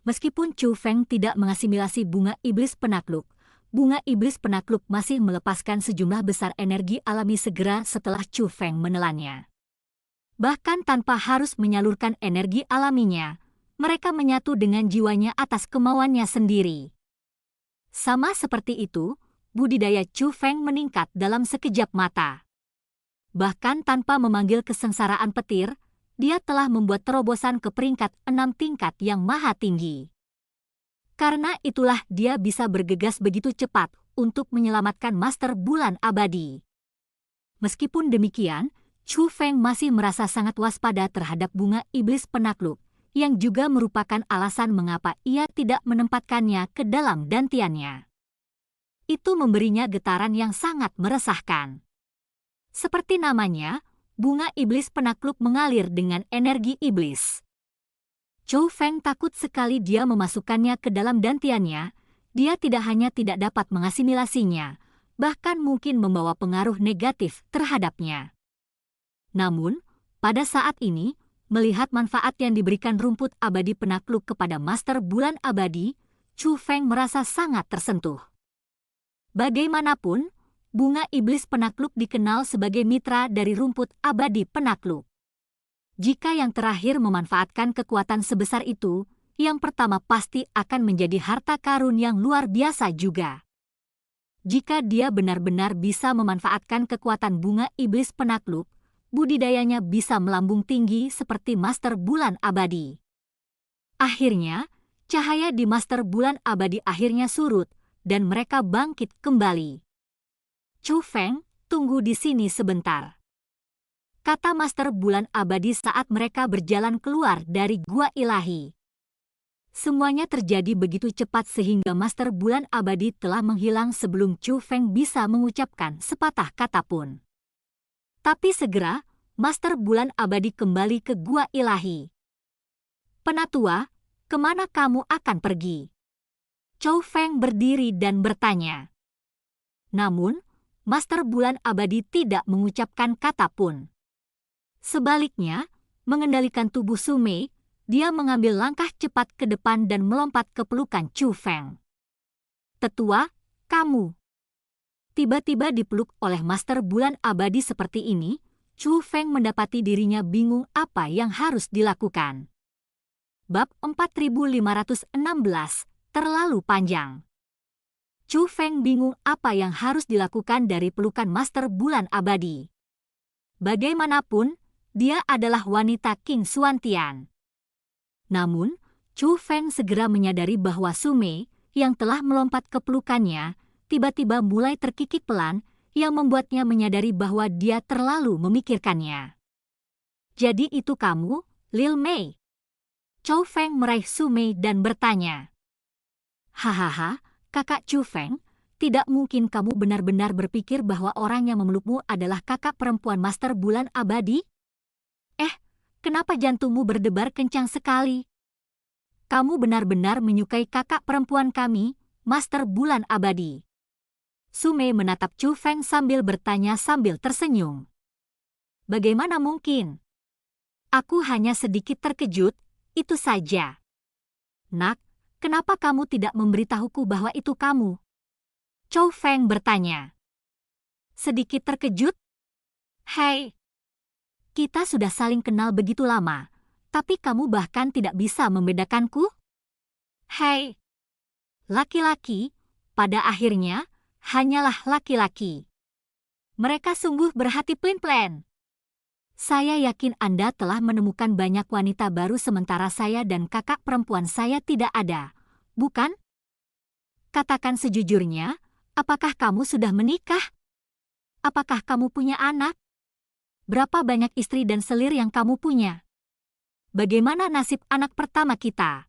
Meskipun Chu Feng tidak mengasimilasi bunga iblis penakluk, bunga iblis penakluk masih melepaskan sejumlah besar energi alami segera setelah Chu Feng menelannya. Bahkan tanpa harus menyalurkan energi alaminya, mereka menyatu dengan jiwanya atas kemauannya sendiri. Sama seperti itu, budidaya Chu Feng meningkat dalam sekejap mata. Bahkan tanpa memanggil kesengsaraan petir, dia telah membuat terobosan ke peringkat 6 tingkat yang maha tinggi. Karena itulah dia bisa bergegas begitu cepat untuk menyelamatkan Master Bulan Abadi. Meskipun demikian, Chu Feng masih merasa sangat waspada terhadap bunga iblis penakluk, yang juga merupakan alasan mengapa ia tidak menempatkannya ke dalam dantiannya. Itu memberinya getaran yang sangat meresahkan. Seperti namanya, bunga iblis penakluk mengalir dengan energi iblis. Chou Feng takut sekali dia memasukkannya ke dalam dantiannya. Dia tidak hanya tidak dapat mengasimilasinya, bahkan mungkin membawa pengaruh negatif terhadapnya. Namun, pada saat ini, melihat manfaat yang diberikan rumput abadi penakluk kepada Master Bulan Abadi, Chou Feng merasa sangat tersentuh. Bagaimanapun, bunga iblis penakluk dikenal sebagai mitra dari rumput abadi penakluk. Jika yang terakhir memanfaatkan kekuatan sebesar itu, yang pertama pasti akan menjadi harta karun yang luar biasa juga. Jika dia benar-benar bisa memanfaatkan kekuatan bunga iblis penakluk, budidayanya bisa melambung tinggi seperti Master Bulan Abadi. Akhirnya, cahaya di Master Bulan Abadi akhirnya surut, dan mereka bangkit kembali. Chou Feng, tunggu di sini sebentar, kata Master Bulan Abadi saat mereka berjalan keluar dari gua ilahi. Semuanya terjadi begitu cepat sehingga Master Bulan Abadi telah menghilang sebelum Chou Feng bisa mengucapkan sepatah kata pun. Tapi segera, Master Bulan Abadi kembali ke gua ilahi. Penatua, kemana kamu akan pergi? Chou Feng berdiri dan bertanya. Namun, Master Bulan Abadi tidak mengucapkan kata pun. Sebaliknya, mengendalikan tubuh Su Mei, dia mengambil langkah cepat ke depan dan melompat ke pelukan Chou Feng. Tetua, kamu. Tiba-tiba dipeluk oleh Master Bulan Abadi seperti ini, Chou Feng mendapati dirinya bingung apa yang harus dilakukan. Bab 4516, terlalu panjang. Chou Feng bingung apa yang harus dilakukan dari pelukan Master Bulan Abadi. Bagaimanapun, dia adalah wanita King Xuantian. Namun, Chou Feng segera menyadari bahwa Su Mei, yang telah melompat ke pelukannya, tiba-tiba mulai terkikik pelan, yang membuatnya menyadari bahwa dia terlalu memikirkannya. Jadi itu kamu, Lil Mei? Chou Feng meraih Su Mei dan bertanya. Hahaha, kakak Chou Feng, tidak mungkin kamu benar-benar berpikir bahwa orang yang memelukmu adalah kakak perempuan Master Bulan Abadi? Kenapa jantungmu berdebar kencang sekali? Kamu benar-benar menyukai kakak perempuan kami, Master Bulan Abadi. Su Mei menatap Chou Feng sambil bertanya sambil tersenyum. Bagaimana mungkin? Aku hanya sedikit terkejut, itu saja. Nak, kenapa kamu tidak memberitahuku bahwa itu kamu? Chou Feng bertanya. Sedikit terkejut? Hei, kita sudah saling kenal begitu lama, tapi kamu bahkan tidak bisa membedakanku? Hei, laki-laki, pada akhirnya, hanyalah laki-laki. Mereka sungguh berhati pelin-pelan. Saya yakin Anda telah menemukan banyak wanita baru sementara saya dan kakak perempuan saya tidak ada, bukan? Katakan sejujurnya, apakah kamu sudah menikah? Apakah kamu punya anak? Berapa banyak istri dan selir yang kamu punya? Bagaimana nasib anak pertama kita?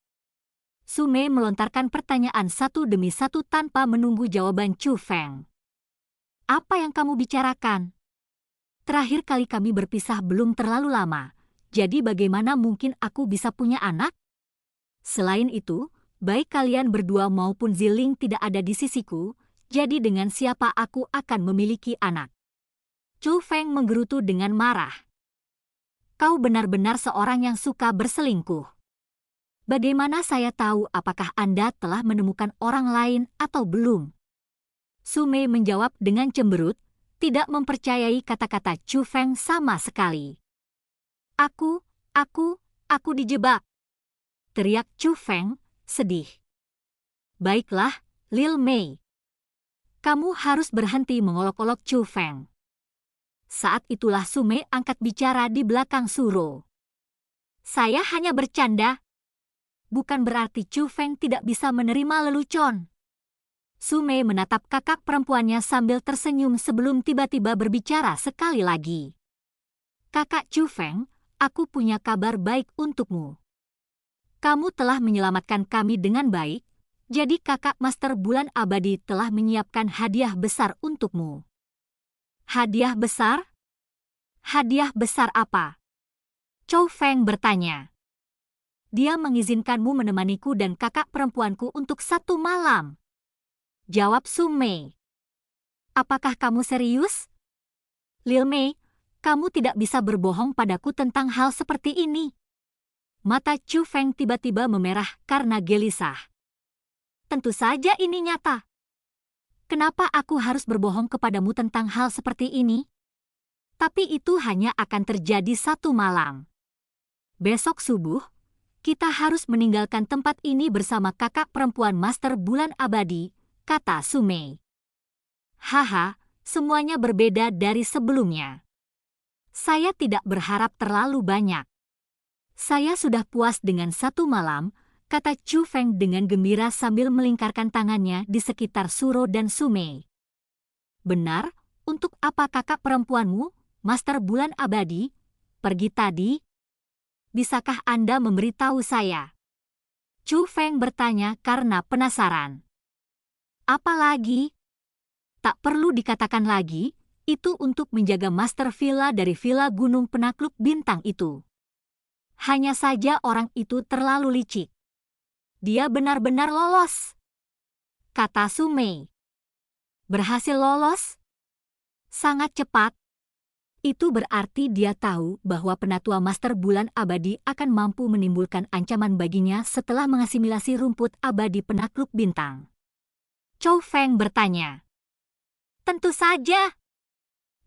Su Mei melontarkan pertanyaan satu demi satu tanpa menunggu jawaban Chou Feng. Apa yang kamu bicarakan? Terakhir kali kami berpisah belum terlalu lama, jadi bagaimana mungkin aku bisa punya anak? Selain itu, baik kalian berdua maupun Ziling tidak ada di sisiku, jadi dengan siapa aku akan memiliki anak? Chou Feng menggerutu dengan marah. Kau benar-benar seorang yang suka berselingkuh. Bagaimana saya tahu apakah Anda telah menemukan orang lain atau belum? Su Mei menjawab dengan cemberut, tidak mempercayai kata-kata Chou Feng sama sekali. Aku dijebak. Teriak Chou Feng, sedih. Baiklah, Lil Mei. Kamu harus berhenti mengolok-olok Chou Feng. Saat itulah Su Mei angkat bicara di belakang Suro. Saya hanya bercanda. Bukan berarti Chou Feng tidak bisa menerima lelucon. Su Mei menatap kakak perempuannya sambil tersenyum sebelum tiba-tiba berbicara sekali lagi. Kakak Chou Feng, aku punya kabar baik untukmu. Kamu telah menyelamatkan kami dengan baik, jadi kakak Master Bulan Abadi telah menyiapkan hadiah besar untukmu. Hadiah besar? Hadiah besar apa? Chou Feng bertanya. Dia mengizinkanmu menemaniku dan kakak perempuanku untuk 1 malam. Jawab Su Mei. Apakah kamu serius? Lil Mei, kamu tidak bisa berbohong padaku tentang hal seperti ini. Mata Chou Feng tiba-tiba memerah karena gelisah. Tentu saja ini nyata. Kenapa aku harus berbohong kepadamu tentang hal seperti ini? Tapi itu hanya akan terjadi 1 malam. Besok subuh, kita harus meninggalkan tempat ini bersama kakak perempuan Master Bulan Abadi, kata Su Mei. Haha, semuanya berbeda dari sebelumnya. Saya tidak berharap terlalu banyak. Saya sudah puas dengan 1 malam, kata Chou Feng dengan gembira sambil melingkarkan tangannya di sekitar Suro dan Su Mei. Benar, untuk apa kakak perempuanmu, Master Bulan Abadi, pergi tadi? Bisakah Anda memberitahu saya? Chou Feng bertanya karena penasaran. Apalagi? Tak perlu dikatakan lagi, itu untuk menjaga Master Villa dari Villa Gunung Penakluk Bintang itu. Hanya saja orang itu terlalu licik. Dia benar-benar lolos, kata Su Mei. Berhasil lolos? Sangat cepat. Itu berarti dia tahu bahwa penatua Master Bulan Abadi akan mampu menimbulkan ancaman baginya setelah mengasimilasi rumput abadi Penakluk Bintang. Chou Feng bertanya. Tentu saja.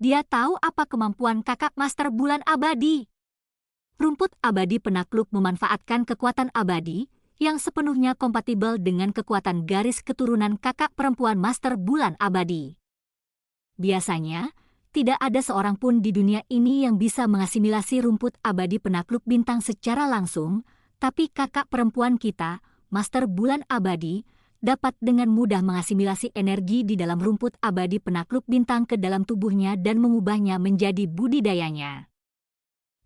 Dia tahu apa kemampuan kakak Master Bulan Abadi. Rumput abadi penakluk memanfaatkan kekuatan abadi yang sepenuhnya kompatibel dengan kekuatan garis keturunan kakak perempuan Master Bulan Abadi. Biasanya, tidak ada seorang pun di dunia ini yang bisa mengasimilasi rumput abadi penakluk bintang secara langsung, tapi kakak perempuan kita, Master Bulan Abadi, dapat dengan mudah mengasimilasi energi di dalam rumput abadi penakluk bintang ke dalam tubuhnya dan mengubahnya menjadi budidayanya.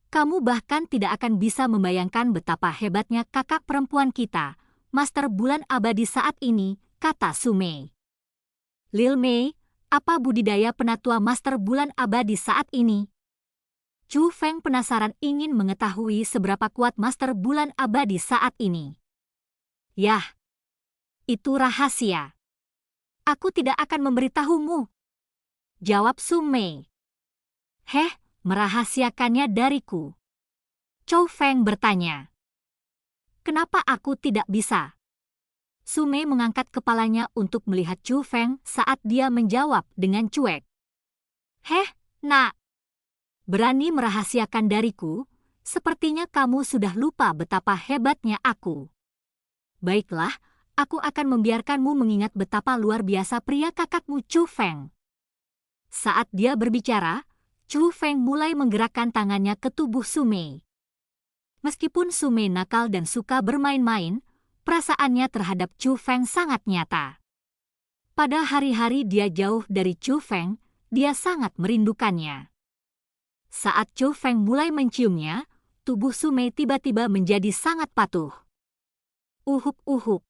Kamu bahkan tidak akan bisa membayangkan betapa hebatnya kakak perempuan kita, Master Bulan Abadi saat ini, kata Su Mei. Lil Mei, apa budidaya penatua Master Bulan Abadi saat ini? Chou Feng penasaran ingin mengetahui seberapa kuat Master Bulan Abadi saat ini. Yah, itu rahasia. Aku tidak akan memberitahumu. Jawab Su Mei. Heh, merahasiakannya dariku. Chou Feng bertanya. Kenapa aku tidak bisa? Su Mei mengangkat kepalanya untuk melihat Chou Feng saat dia menjawab dengan cuek. Heh, nak. Berani merahasiakan dariku? Sepertinya kamu sudah lupa betapa hebatnya aku. Baiklah, aku akan membiarkanmu mengingat betapa luar biasa pria kakakmu Chou Feng. Saat dia berbicara, Chou Feng mulai menggerakkan tangannya ke tubuh Su Mei. Meskipun Su Mei nakal dan suka bermain-main, perasaannya terhadap Chou Feng sangat nyata. Pada hari-hari dia jauh dari Chou Feng, dia sangat merindukannya. Saat Chou Feng mulai menciumnya, tubuh Su Mei tiba-tiba menjadi sangat patuh. Uhuk-uhuk.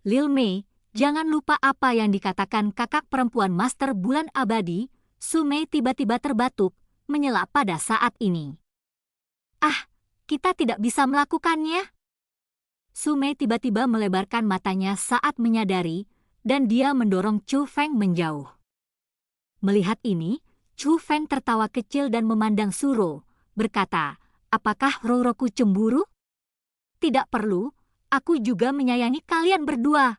Lil Mei, jangan lupa apa yang dikatakan kakak perempuan Master Bulan Abadi. Su Mei tiba-tiba terbatuk, menyela pada saat ini. Ah, kita tidak bisa melakukannya. Su Mei tiba-tiba melebarkan matanya saat menyadari, dan dia mendorong Chou Feng menjauh. Melihat ini, Chou Feng tertawa kecil dan memandang Suro, berkata, apakah Roroku cemburu? Tidak perlu, aku juga menyayangi kalian berdua.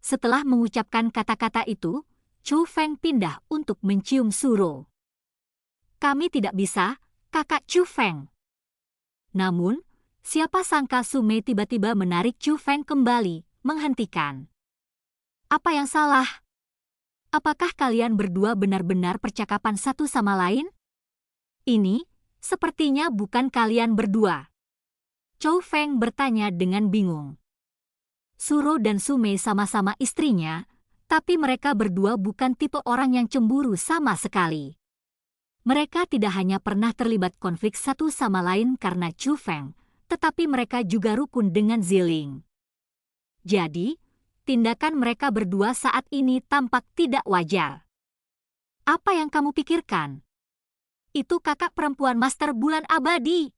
Setelah mengucapkan kata-kata itu, Chou Feng pindah untuk mencium Suro. Kami tidak bisa, kakak Chou Feng. Namun, siapa sangka Su Mei tiba-tiba menarik Chou Feng kembali, menghentikan. Apa yang salah? Apakah kalian berdua benar-benar percakapan satu sama lain? Ini, sepertinya bukan kalian berdua. Chou Feng bertanya dengan bingung. Suro dan Su Mei sama-sama istrinya, tapi mereka berdua bukan tipe orang yang cemburu sama sekali. Mereka tidak hanya pernah terlibat konflik satu sama lain karena Chou Feng, tetapi mereka juga rukun dengan Ziling. Jadi, tindakan mereka berdua saat ini tampak tidak wajar. Apa yang kamu pikirkan? Itu kakak perempuan Master Bulan Abadi.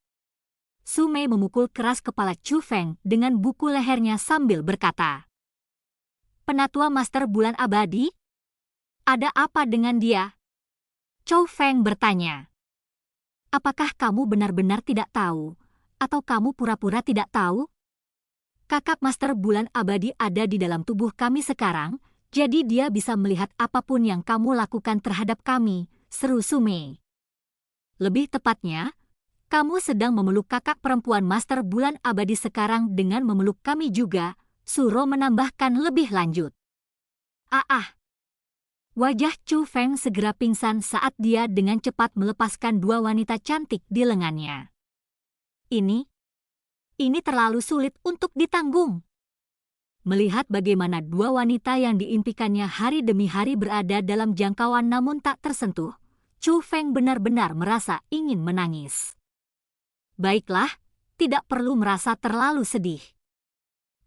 Su Mei memukul keras kepala Chu Feng dengan buku lehernya sambil berkata, "Penatua Master Bulan Abadi? Ada apa dengan dia?" Chu Feng bertanya. "Apakah kamu benar-benar tidak tahu, atau kamu pura-pura tidak tahu? Kakak Master Bulan Abadi ada di dalam tubuh kami sekarang, jadi dia bisa melihat apapun yang kamu lakukan terhadap kami," seru Su Mei. "Lebih tepatnya, kamu sedang memeluk kakak perempuan Master Bulan Abadi sekarang dengan memeluk kami juga," Suro menambahkan lebih lanjut. "Ah." Wajah Chu Feng segera pingsan saat dia dengan cepat melepaskan dua wanita cantik di lengannya. Ini terlalu sulit untuk ditanggung. Melihat bagaimana dua wanita yang diimpikannya hari demi hari berada dalam jangkauan namun tak tersentuh, Chu Feng benar-benar merasa ingin menangis. "Baiklah, tidak perlu merasa terlalu sedih.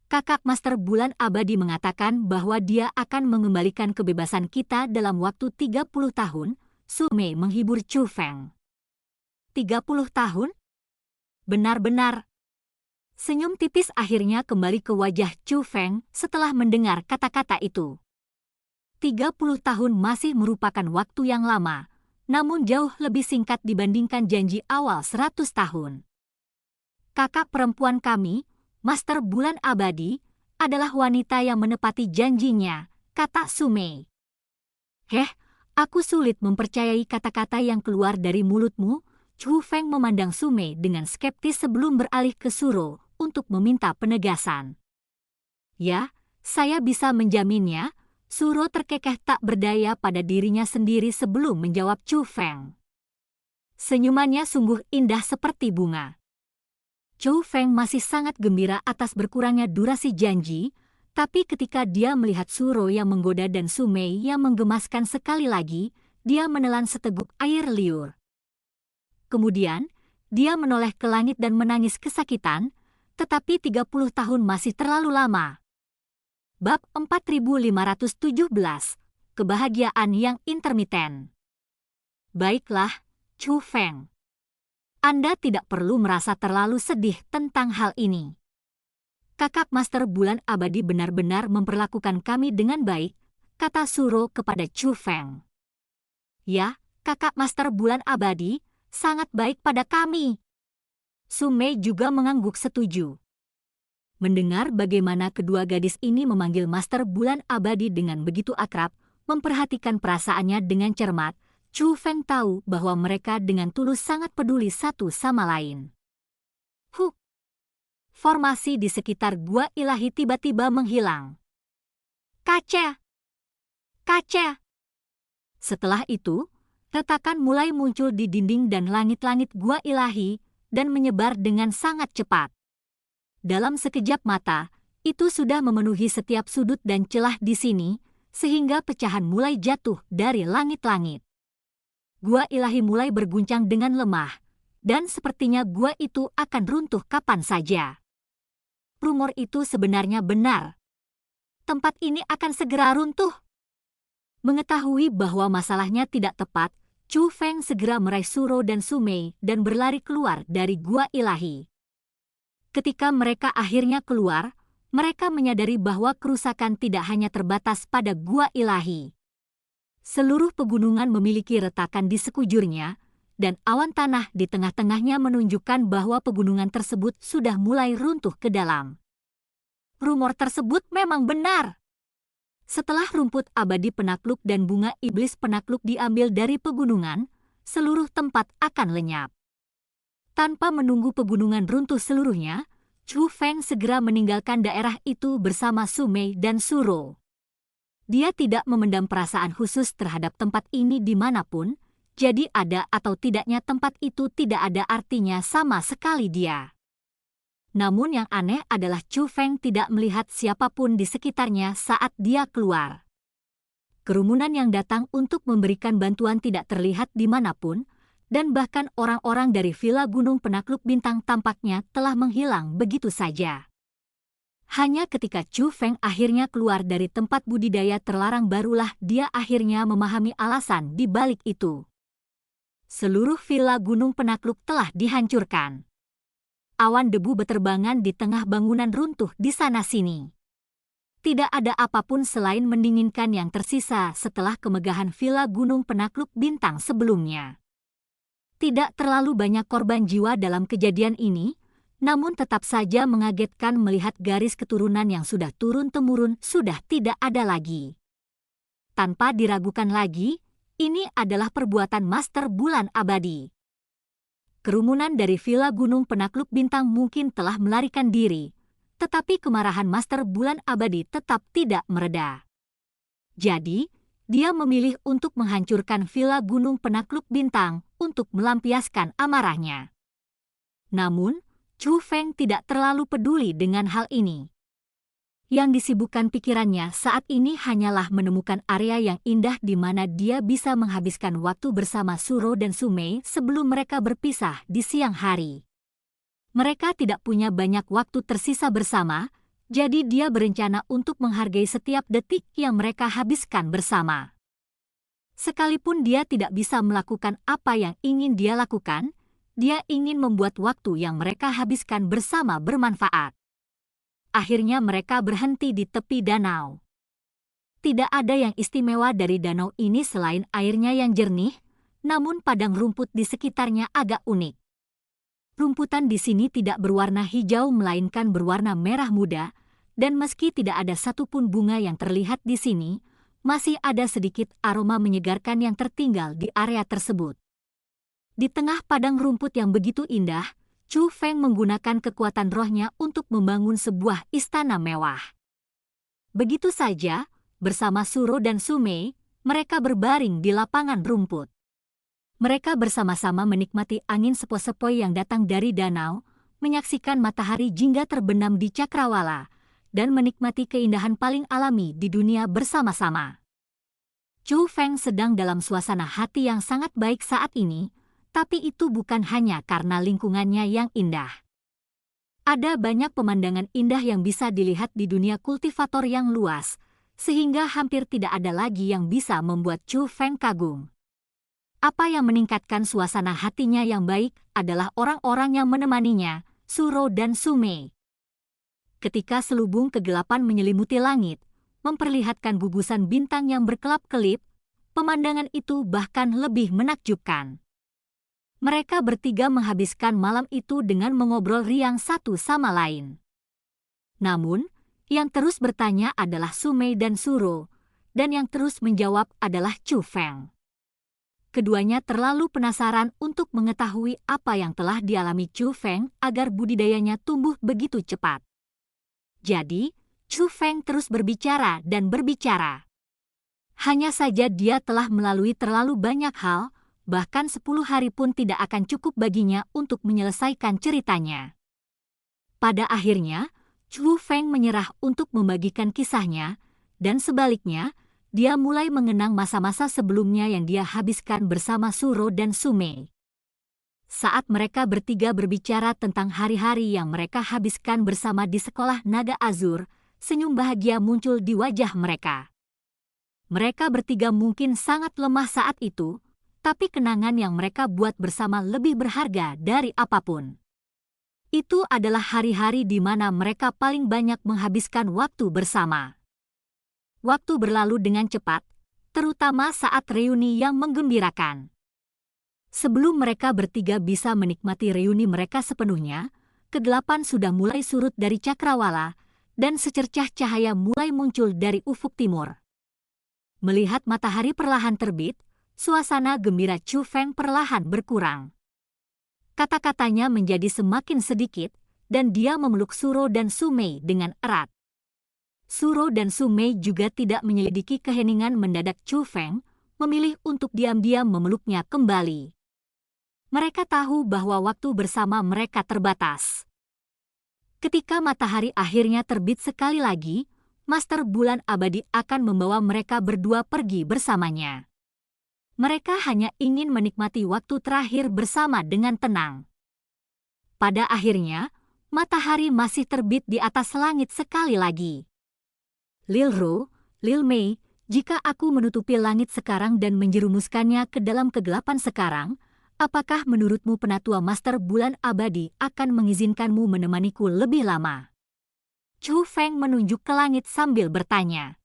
Kakak Master Bulan Abadi mengatakan bahwa dia akan mengembalikan kebebasan kita dalam waktu 30 tahun, Su Mei menghibur Chu Feng. 30 tahun? Benar-benar. Senyum tipis akhirnya kembali ke wajah Chu Feng setelah mendengar kata-kata itu. 30 tahun masih merupakan waktu yang lama, namun jauh lebih singkat dibandingkan janji awal 100 tahun. Kakak perempuan kami, Master Bulan Abadi, adalah wanita yang menepati janjinya, kata Su Mei. Aku sulit mempercayai kata-kata yang keluar dari mulutmu. Chu Feng memandang Su Mei dengan skeptis sebelum beralih ke Suro untuk meminta penegasan. "Ya, saya bisa menjaminnya." Suro terkekeh tak berdaya pada dirinya sendiri sebelum menjawab Chu Feng. Senyumannya sungguh indah seperti bunga. Chu Feng masih sangat gembira atas berkurangnya durasi janji, tapi ketika dia melihat Suro yang menggoda dan Su Mei yang menggemaskan sekali lagi, dia menelan seteguk air liur. Kemudian, dia menoleh ke langit dan menangis kesakitan, tetapi 30 tahun masih terlalu lama. Bab 4517, Kebahagiaan yang Intermiten. Baiklah, Chu Feng. Anda tidak perlu merasa terlalu sedih tentang hal ini. Kakak Master Bulan Abadi benar-benar memperlakukan kami dengan baik, kata Suro kepada Chu Feng. "Ya, Kakak Master Bulan Abadi, sangat baik pada kami." Su Mei juga mengangguk setuju. Mendengar bagaimana kedua gadis ini memanggil Master Bulan Abadi dengan begitu akrab, memperhatikan perasaannya dengan cermat, Chu Feng tahu bahwa mereka dengan tulus sangat peduli satu sama lain. Formasi di sekitar gua ilahi tiba-tiba menghilang. Kaca! Kaca! Setelah itu, retakan mulai muncul di dinding dan langit-langit gua ilahi dan menyebar dengan sangat cepat. Dalam sekejap mata, itu sudah memenuhi setiap sudut dan celah di sini, sehingga pecahan mulai jatuh dari langit-langit. Gua ilahi mulai berguncang dengan lemah, dan sepertinya gua itu akan runtuh kapan saja. Rumor itu sebenarnya benar. Tempat ini akan segera runtuh. Mengetahui bahwa masalahnya tidak tepat, Chu Feng segera meraih Suro dan Su Mei dan berlari keluar dari gua ilahi. Ketika mereka akhirnya keluar, mereka menyadari bahwa kerusakan tidak hanya terbatas pada gua ilahi. Seluruh pegunungan memiliki retakan di sekujurnya, dan awan tanah di tengah-tengahnya menunjukkan bahwa pegunungan tersebut sudah mulai runtuh ke dalam. Rumor tersebut memang benar. Setelah rumput abadi penakluk dan bunga iblis penakluk diambil dari pegunungan, seluruh tempat akan lenyap. Tanpa menunggu pegunungan runtuh seluruhnya, Chu Feng segera meninggalkan daerah itu bersama Su Mei dan Suro. Dia tidak memendam perasaan khusus terhadap tempat ini dimanapun, jadi ada atau tidaknya tempat itu tidak ada artinya sama sekali dia. Namun yang aneh adalah Chu Feng tidak melihat siapapun di sekitarnya saat dia keluar. Kerumunan yang datang untuk memberikan bantuan tidak terlihat dimanapun, Dan bahkan orang-orang dari Villa Gunung Penakluk Bintang tampaknya telah menghilang begitu saja. Hanya ketika Chu Feng akhirnya keluar dari tempat budidaya terlarang barulah dia akhirnya memahami alasan di balik itu. Seluruh Villa Gunung Penakluk telah dihancurkan. Awan debu beterbangan di tengah bangunan runtuh di sana-sini. Tidak ada apapun selain mendinginkan yang tersisa setelah kemegahan Villa Gunung Penakluk Bintang sebelumnya. Tidak terlalu banyak korban jiwa dalam kejadian ini, namun tetap saja mengagetkan melihat garis keturunan yang sudah turun-temurun sudah tidak ada lagi. Tanpa diragukan lagi, ini adalah perbuatan Master Bulan Abadi. Kerumunan dari Villa Gunung Penakluk Bintang mungkin telah melarikan diri, tetapi kemarahan Master Bulan Abadi tetap tidak mereda. Jadi, dia memilih untuk menghancurkan Villa Gunung Penakluk Bintang untuk melampiaskan amarahnya. Namun, Chu Feng tidak terlalu peduli dengan hal ini. Yang disibukkan pikirannya saat ini hanyalah menemukan area yang indah di mana dia bisa menghabiskan waktu bersama Suro dan Sumei sebelum mereka berpisah di siang hari. Mereka tidak punya banyak waktu tersisa bersama, jadi dia berencana untuk menghargai setiap detik yang mereka habiskan bersama. Sekalipun dia tidak bisa melakukan apa yang ingin dia lakukan, dia ingin membuat waktu yang mereka habiskan bersama bermanfaat. Akhirnya mereka berhenti di tepi danau. Tidak ada yang istimewa dari danau ini selain airnya yang jernih, namun padang rumput di sekitarnya agak unik. Rumputan di sini tidak berwarna hijau melainkan berwarna merah muda, dan meski tidak ada satupun bunga yang terlihat di sini, masih ada sedikit aroma menyegarkan yang tertinggal di area tersebut. Di tengah padang rumput yang begitu indah, Chu Feng menggunakan kekuatan rohnya untuk membangun sebuah istana mewah. Begitu saja, bersama Suro dan Sumei, mereka berbaring di lapangan rumput. Mereka bersama-sama menikmati angin sepoi-sepoi yang datang dari danau, menyaksikan matahari jingga terbenam di cakrawala, dan menikmati keindahan paling alami di dunia bersama-sama. Chu Feng sedang dalam suasana hati yang sangat baik saat ini, tapi itu bukan hanya karena lingkungannya yang indah. Ada banyak pemandangan indah yang bisa dilihat di dunia kultivator yang luas, sehingga hampir tidak ada lagi yang bisa membuat Chu Feng kagum. Apa yang meningkatkan suasana hatinya yang baik adalah orang-orang yang menemaninya, Suro dan Sumei. Ketika selubung kegelapan menyelimuti langit, memperlihatkan gugusan bintang yang berkelap-kelip, pemandangan itu bahkan lebih menakjubkan. Mereka bertiga menghabiskan malam itu dengan mengobrol riang satu sama lain. Namun, yang terus bertanya adalah Sumei dan Suro, dan yang terus menjawab adalah Chu Feng. Keduanya terlalu penasaran untuk mengetahui apa yang telah dialami Chu Feng agar budidayanya tumbuh begitu cepat. Jadi, Chu Feng terus berbicara dan berbicara. Hanya saja dia telah melalui terlalu banyak hal, bahkan 10 hari pun tidak akan cukup baginya untuk menyelesaikan ceritanya. Pada akhirnya, Chu Feng menyerah untuk membagikan kisahnya, dan sebaliknya, dia mulai mengenang masa-masa sebelumnya yang dia habiskan bersama Suro dan Sumei. Saat mereka bertiga berbicara tentang hari-hari yang mereka habiskan bersama di sekolah Naga Azur, senyum bahagia muncul di wajah mereka. Mereka bertiga mungkin sangat lemah saat itu, tapi kenangan yang mereka buat bersama lebih berharga dari apapun. Itu adalah hari-hari di mana mereka paling banyak menghabiskan waktu bersama. Waktu berlalu dengan cepat, terutama saat reuni yang menggembirakan. Sebelum mereka bertiga bisa menikmati reuni mereka sepenuhnya, kegelapan sudah mulai surut dari cakrawala, dan secercah cahaya mulai muncul dari ufuk timur. Melihat matahari perlahan terbit, suasana gembira Chu Feng perlahan berkurang. Kata-katanya menjadi semakin sedikit, dan dia memeluk Suro dan Sumei dengan erat. Suro dan Sumei juga tidak menyelidiki keheningan mendadak Chu Feng, memilih untuk diam-diam memeluknya kembali. Mereka tahu bahwa waktu bersama mereka terbatas. Ketika matahari akhirnya terbit sekali lagi, Master Bulan Abadi akan membawa mereka berdua pergi bersamanya. Mereka hanya ingin menikmati waktu terakhir bersama dengan tenang. Pada akhirnya, matahari masih terbit di atas langit sekali lagi. Lil Ro, Lil Mei, jika aku menutupi langit sekarang dan menjerumuskannya ke dalam kegelapan sekarang, apakah menurutmu Penatua Master Bulan Abadi akan mengizinkanmu menemaniku lebih lama? Chu Feng menunjuk ke langit sambil bertanya.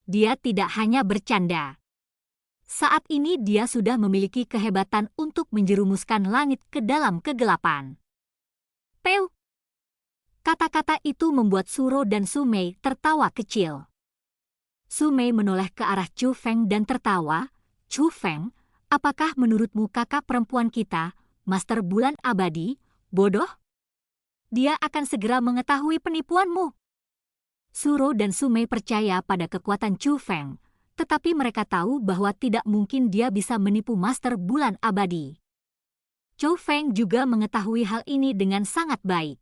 Dia tidak hanya bercanda. Saat ini dia sudah memiliki kehebatan untuk menjerumuskan langit ke dalam kegelapan. Peu! Kata-kata itu membuat Suro dan Su Mei tertawa kecil. Su Mei menoleh ke arah Chu Feng dan tertawa. Chu Feng, apakah menurutmu kakak perempuan kita, Master Bulan Abadi, bodoh? Dia akan segera mengetahui penipuanmu. Suro dan Su Mei percaya pada kekuatan Chu Feng, tetapi mereka tahu bahwa tidak mungkin dia bisa menipu Master Bulan Abadi. Chu Feng juga mengetahui hal ini dengan sangat baik.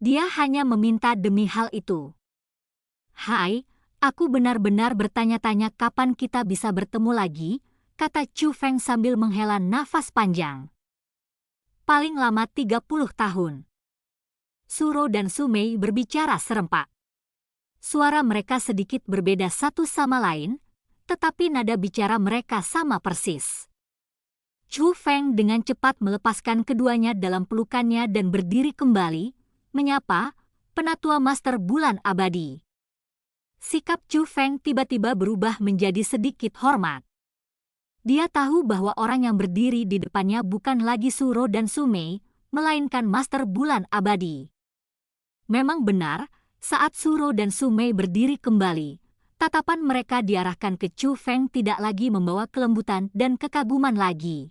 Dia hanya meminta demi hal itu. Hai, aku benar-benar bertanya-tanya kapan kita bisa bertemu lagi, kata Chu Feng sambil menghela nafas panjang. Paling lama 30 tahun. Suro dan Su Mei berbicara serempak. Suara mereka sedikit berbeda satu sama lain, tetapi nada bicara mereka sama persis. Chu Feng dengan cepat melepaskan keduanya dalam pelukannya dan berdiri kembali, menyapa, Penatua Master Bulan Abadi. Sikap Chu Feng tiba-tiba berubah menjadi sedikit hormat. Dia tahu bahwa orang yang berdiri di depannya bukan lagi Suro dan Su Mei, melainkan Master Bulan Abadi. Memang benar, saat Suro dan Su Mei berdiri kembali, tatapan mereka diarahkan ke Chu Feng tidak lagi membawa kelembutan dan kekaguman lagi.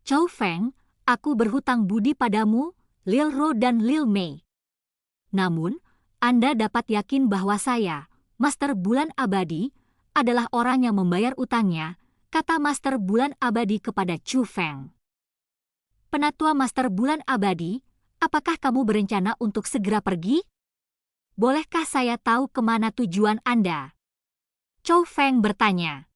Chu Feng, aku berhutang budi padamu, Lil Ro dan Lil Mei. Namun, Anda dapat yakin bahwa saya, Master Bulan Abadi, adalah orang yang membayar utangnya, kata Master Bulan Abadi kepada Chu Feng. Penatua Master Bulan Abadi, apakah kamu berencana untuk segera pergi? Bolehkah saya tahu kemana tujuan Anda? Chu Feng bertanya.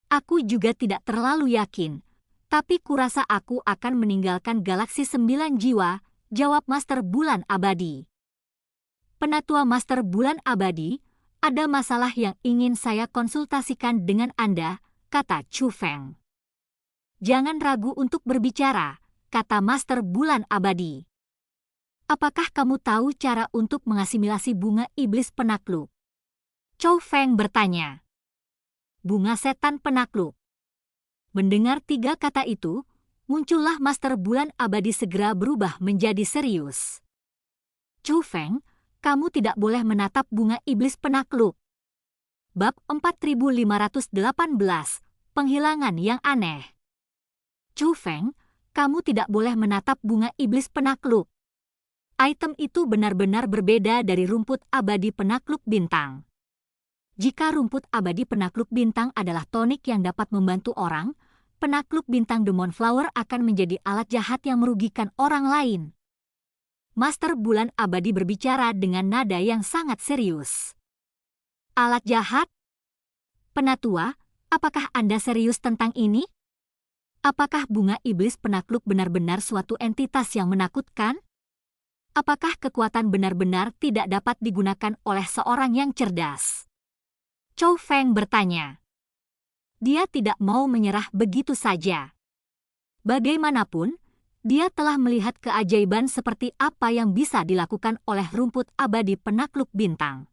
Aku juga tidak terlalu yakin, tapi kurasa aku akan meninggalkan galaksi 9 jiwa, jawab Master Bulan Abadi. Penatua Master Bulan Abadi, ada masalah yang ingin saya konsultasikan dengan Anda, kata Chu Feng. Jangan ragu untuk berbicara, kata Master Bulan Abadi. Apakah kamu tahu cara untuk mengasimilasi bunga iblis penakluk? Chu Feng bertanya. Bunga setan penakluk. Mendengar 3 kata itu, muncullah Master Bulan Abadi segera berubah menjadi serius. Chu Feng, kamu tidak boleh menatap bunga iblis penakluk. Bab 4518, Penghilangan yang aneh. Chu Feng, kamu tidak boleh menatap bunga iblis penakluk. Item itu benar-benar berbeda dari rumput abadi penakluk bintang. Jika rumput abadi penakluk bintang adalah tonik yang dapat membantu orang, penakluk bintang Demon Flower akan menjadi alat jahat yang merugikan orang lain. Master Bulan Abadi berbicara dengan nada yang sangat serius. Alat jahat? Penatua, apakah Anda serius tentang ini? Apakah bunga iblis penakluk benar-benar suatu entitas yang menakutkan? Apakah kekuatan benar-benar tidak dapat digunakan oleh seorang yang cerdas? Chu Feng bertanya. Dia tidak mau menyerah begitu saja. Bagaimanapun, dia telah melihat keajaiban seperti apa yang bisa dilakukan oleh rumput abadi penakluk bintang.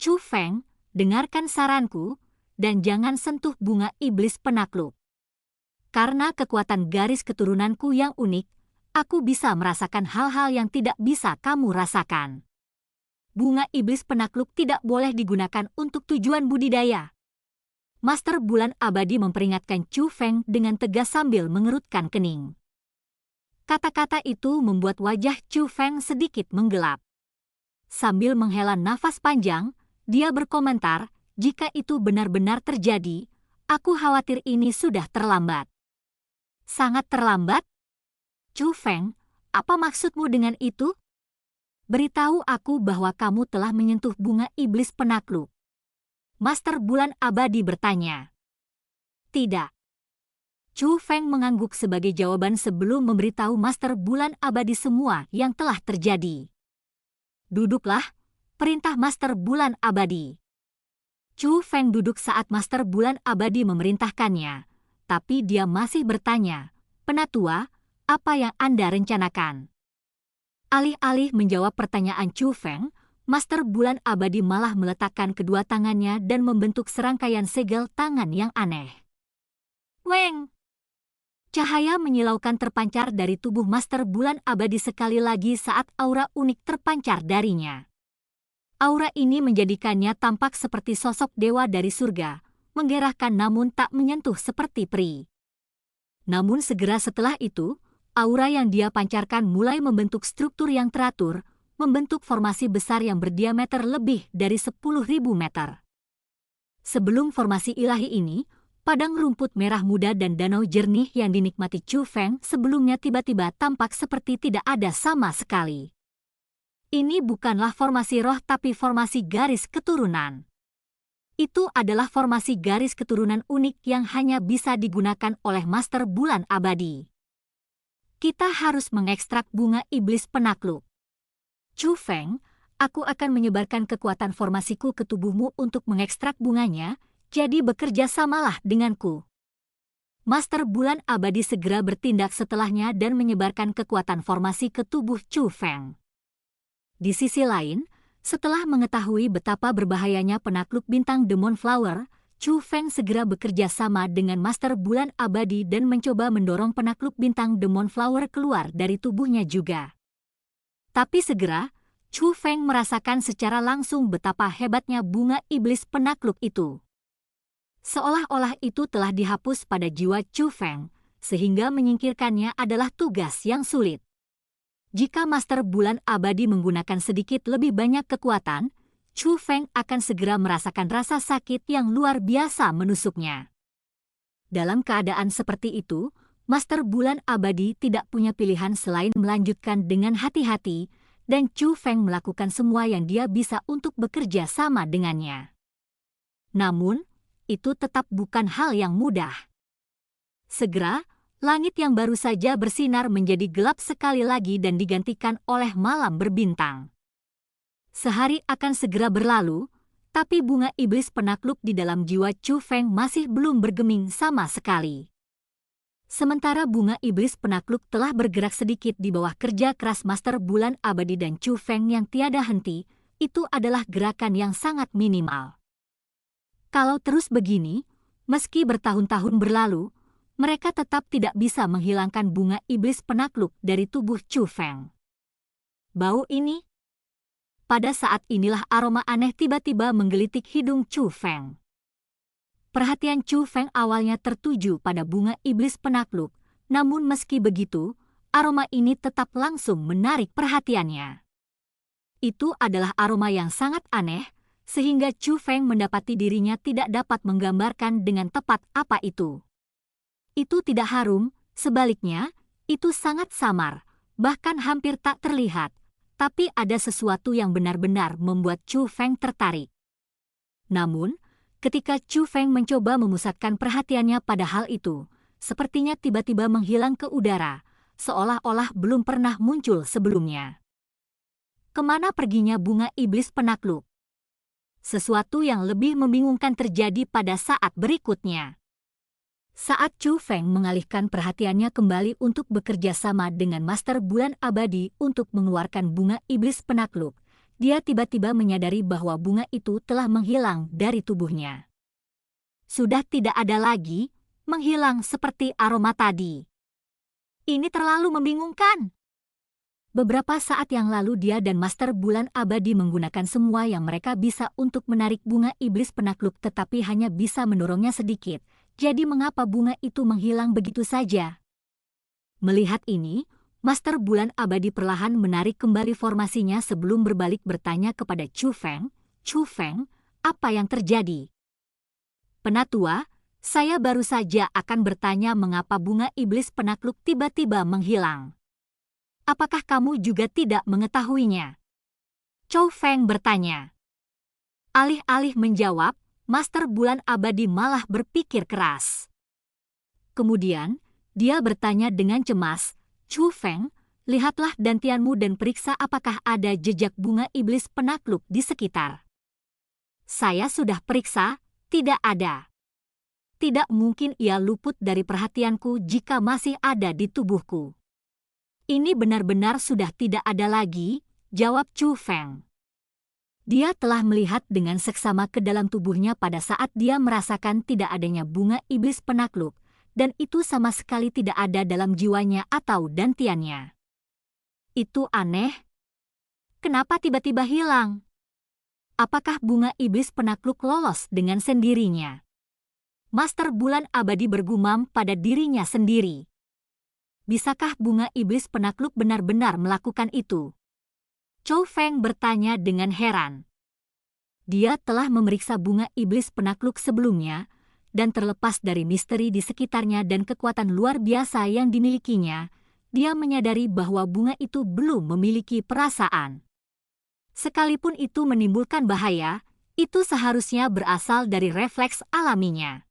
Chu Feng, dengarkan saranku, dan jangan sentuh bunga iblis penakluk. Karena kekuatan garis keturunanku yang unik, aku bisa merasakan hal-hal yang tidak bisa kamu rasakan. Bunga iblis penakluk tidak boleh digunakan untuk tujuan budidaya. Master Bulan Abadi memperingatkan Chu Feng dengan tegas sambil mengerutkan kening. Kata-kata itu membuat wajah Chu Feng sedikit menggelap. Sambil menghela nafas panjang, dia berkomentar, jika itu benar-benar terjadi, aku khawatir ini sudah terlambat. Sangat terlambat? Chu Feng, apa maksudmu dengan itu? Beritahu aku bahwa kamu telah menyentuh bunga iblis penakluk. Master Bulan Abadi bertanya. Tidak. Chu Feng mengangguk sebagai jawaban sebelum memberitahu Master Bulan Abadi semua yang telah terjadi. Duduklah, perintah Master Bulan Abadi. Chu Feng duduk saat Master Bulan Abadi memerintahkannya, tapi dia masih bertanya, "Penatua, apa yang Anda rencanakan?" Alih-alih menjawab pertanyaan Chu Feng, Master Bulan Abadi malah meletakkan kedua tangannya dan membentuk serangkaian segel tangan yang aneh. Weng! Cahaya menyilaukan terpancar dari tubuh Master Bulan Abadi sekali lagi saat aura unik terpancar darinya. Aura ini menjadikannya tampak seperti sosok dewa dari surga, menggerakkan namun tak menyentuh seperti peri. Namun segera setelah itu, aura yang dia pancarkan mulai membentuk struktur yang teratur, membentuk formasi besar yang berdiameter lebih dari 10.000 meter. Sebelum formasi ilahi ini, padang rumput merah muda dan danau jernih yang dinikmati Chu Feng sebelumnya tiba-tiba tampak seperti tidak ada sama sekali. Ini bukanlah formasi roh tapi formasi garis keturunan. Itu adalah formasi garis keturunan unik yang hanya bisa digunakan oleh Master Bulan Abadi. Kita harus mengekstrak bunga iblis penakluk. Chu Feng, aku akan menyebarkan kekuatan formasiku ke tubuhmu untuk mengekstrak bunganya, jadi bekerja samalah denganku. Master Bulan Abadi segera bertindak setelahnya dan menyebarkan kekuatan formasi ke tubuh Chu Feng. Di sisi lain, setelah mengetahui betapa berbahayanya penakluk bintang Demon Flower, Chu Feng segera bekerja sama dengan Master Bulan Abadi dan mencoba mendorong penakluk bintang Demon Flower keluar dari tubuhnya juga. Tapi segera, Chu Feng merasakan secara langsung betapa hebatnya bunga iblis penakluk itu. Seolah-olah itu telah dihapus pada jiwa Chu Feng, sehingga menyingkirkannya adalah tugas yang sulit. Jika Master Bulan Abadi menggunakan sedikit lebih banyak kekuatan, Chu Feng akan segera merasakan rasa sakit yang luar biasa menusuknya. Dalam keadaan seperti itu, Master Bulan Abadi tidak punya pilihan selain melanjutkan dengan hati-hati, dan Chu Feng melakukan semua yang dia bisa untuk bekerja sama dengannya. Namun, itu tetap bukan hal yang mudah. Segera, langit yang baru saja bersinar menjadi gelap sekali lagi dan digantikan oleh malam berbintang. Sehari akan segera berlalu, tapi bunga iblis penakluk di dalam jiwa Chu Feng masih belum bergeming sama sekali. Sementara bunga iblis penakluk telah bergerak sedikit di bawah kerja keras Master Bulan Abadi dan Chu Feng yang tiada henti, itu adalah gerakan yang sangat minimal. Kalau terus begini, meski bertahun-tahun berlalu, mereka tetap tidak bisa menghilangkan bunga iblis penakluk dari tubuh Chu Feng. Bau ini? Pada saat inilah aroma aneh tiba-tiba menggelitik hidung Chu Feng. Perhatian Chu Feng awalnya tertuju pada bunga iblis penakluk, namun meski begitu, aroma ini tetap langsung menarik perhatiannya. Itu adalah aroma yang sangat aneh, sehingga Chu Feng mendapati dirinya tidak dapat menggambarkan dengan tepat apa itu. Itu tidak harum, sebaliknya, itu sangat samar, bahkan hampir tak terlihat, tapi ada sesuatu yang benar-benar membuat Chu Feng tertarik. Namun, ketika Chu Feng mencoba memusatkan perhatiannya pada hal itu, sepertinya tiba-tiba menghilang ke udara, seolah-olah belum pernah muncul sebelumnya. Kemana perginya bunga iblis penakluk? Sesuatu yang lebih membingungkan terjadi pada saat berikutnya. Saat Chu Feng mengalihkan perhatiannya kembali untuk bekerja sama dengan Master Bulan Abadi untuk mengeluarkan bunga iblis penakluk, dia tiba-tiba menyadari bahwa bunga itu telah menghilang dari tubuhnya. Sudah tidak ada lagi, menghilang seperti aroma tadi. Ini terlalu membingungkan. Beberapa saat yang lalu dia dan Master Bulan Abadi menggunakan semua yang mereka bisa untuk menarik bunga iblis penakluk tetapi hanya bisa mendorongnya sedikit. Jadi mengapa bunga itu menghilang begitu saja? Melihat ini, Master Bulan Abadi perlahan menarik kembali formasinya sebelum berbalik bertanya kepada Chu Feng, "Chu Feng, apa yang terjadi?" "Penatua, saya baru saja akan bertanya mengapa bunga iblis penakluk tiba-tiba menghilang. Apakah kamu juga tidak mengetahuinya?" Chu Feng bertanya. Alih-alih menjawab, Master Bulan Abadi malah berpikir keras. kemudian, dia bertanya dengan cemas, "Chu Feng, lihatlah dantianmu dan periksa apakah ada jejak bunga iblis penakluk di sekitar." "Saya sudah periksa, tidak ada." "Tidak mungkin ia luput dari perhatianku jika masih ada di tubuhku." "Ini benar-benar sudah tidak ada lagi," jawab Chu Feng. Dia telah melihat dengan seksama ke dalam tubuhnya pada saat dia merasakan tidak adanya bunga iblis penakluk, dan itu sama sekali tidak ada dalam jiwanya atau dantiannya. Itu aneh. Kenapa tiba-tiba hilang? Apakah bunga iblis penakluk lolos dengan sendirinya? Master Bulan Abadi bergumam pada dirinya sendiri. Bisakah bunga iblis penakluk benar-benar melakukan itu? Chu Feng bertanya dengan heran. Dia telah memeriksa bunga iblis penakluk sebelumnya, dan terlepas dari misteri di sekitarnya dan kekuatan luar biasa yang dimilikinya, dia menyadari bahwa bunga itu belum memiliki perasaan. Sekalipun itu menimbulkan bahaya, itu seharusnya berasal dari refleks alaminya.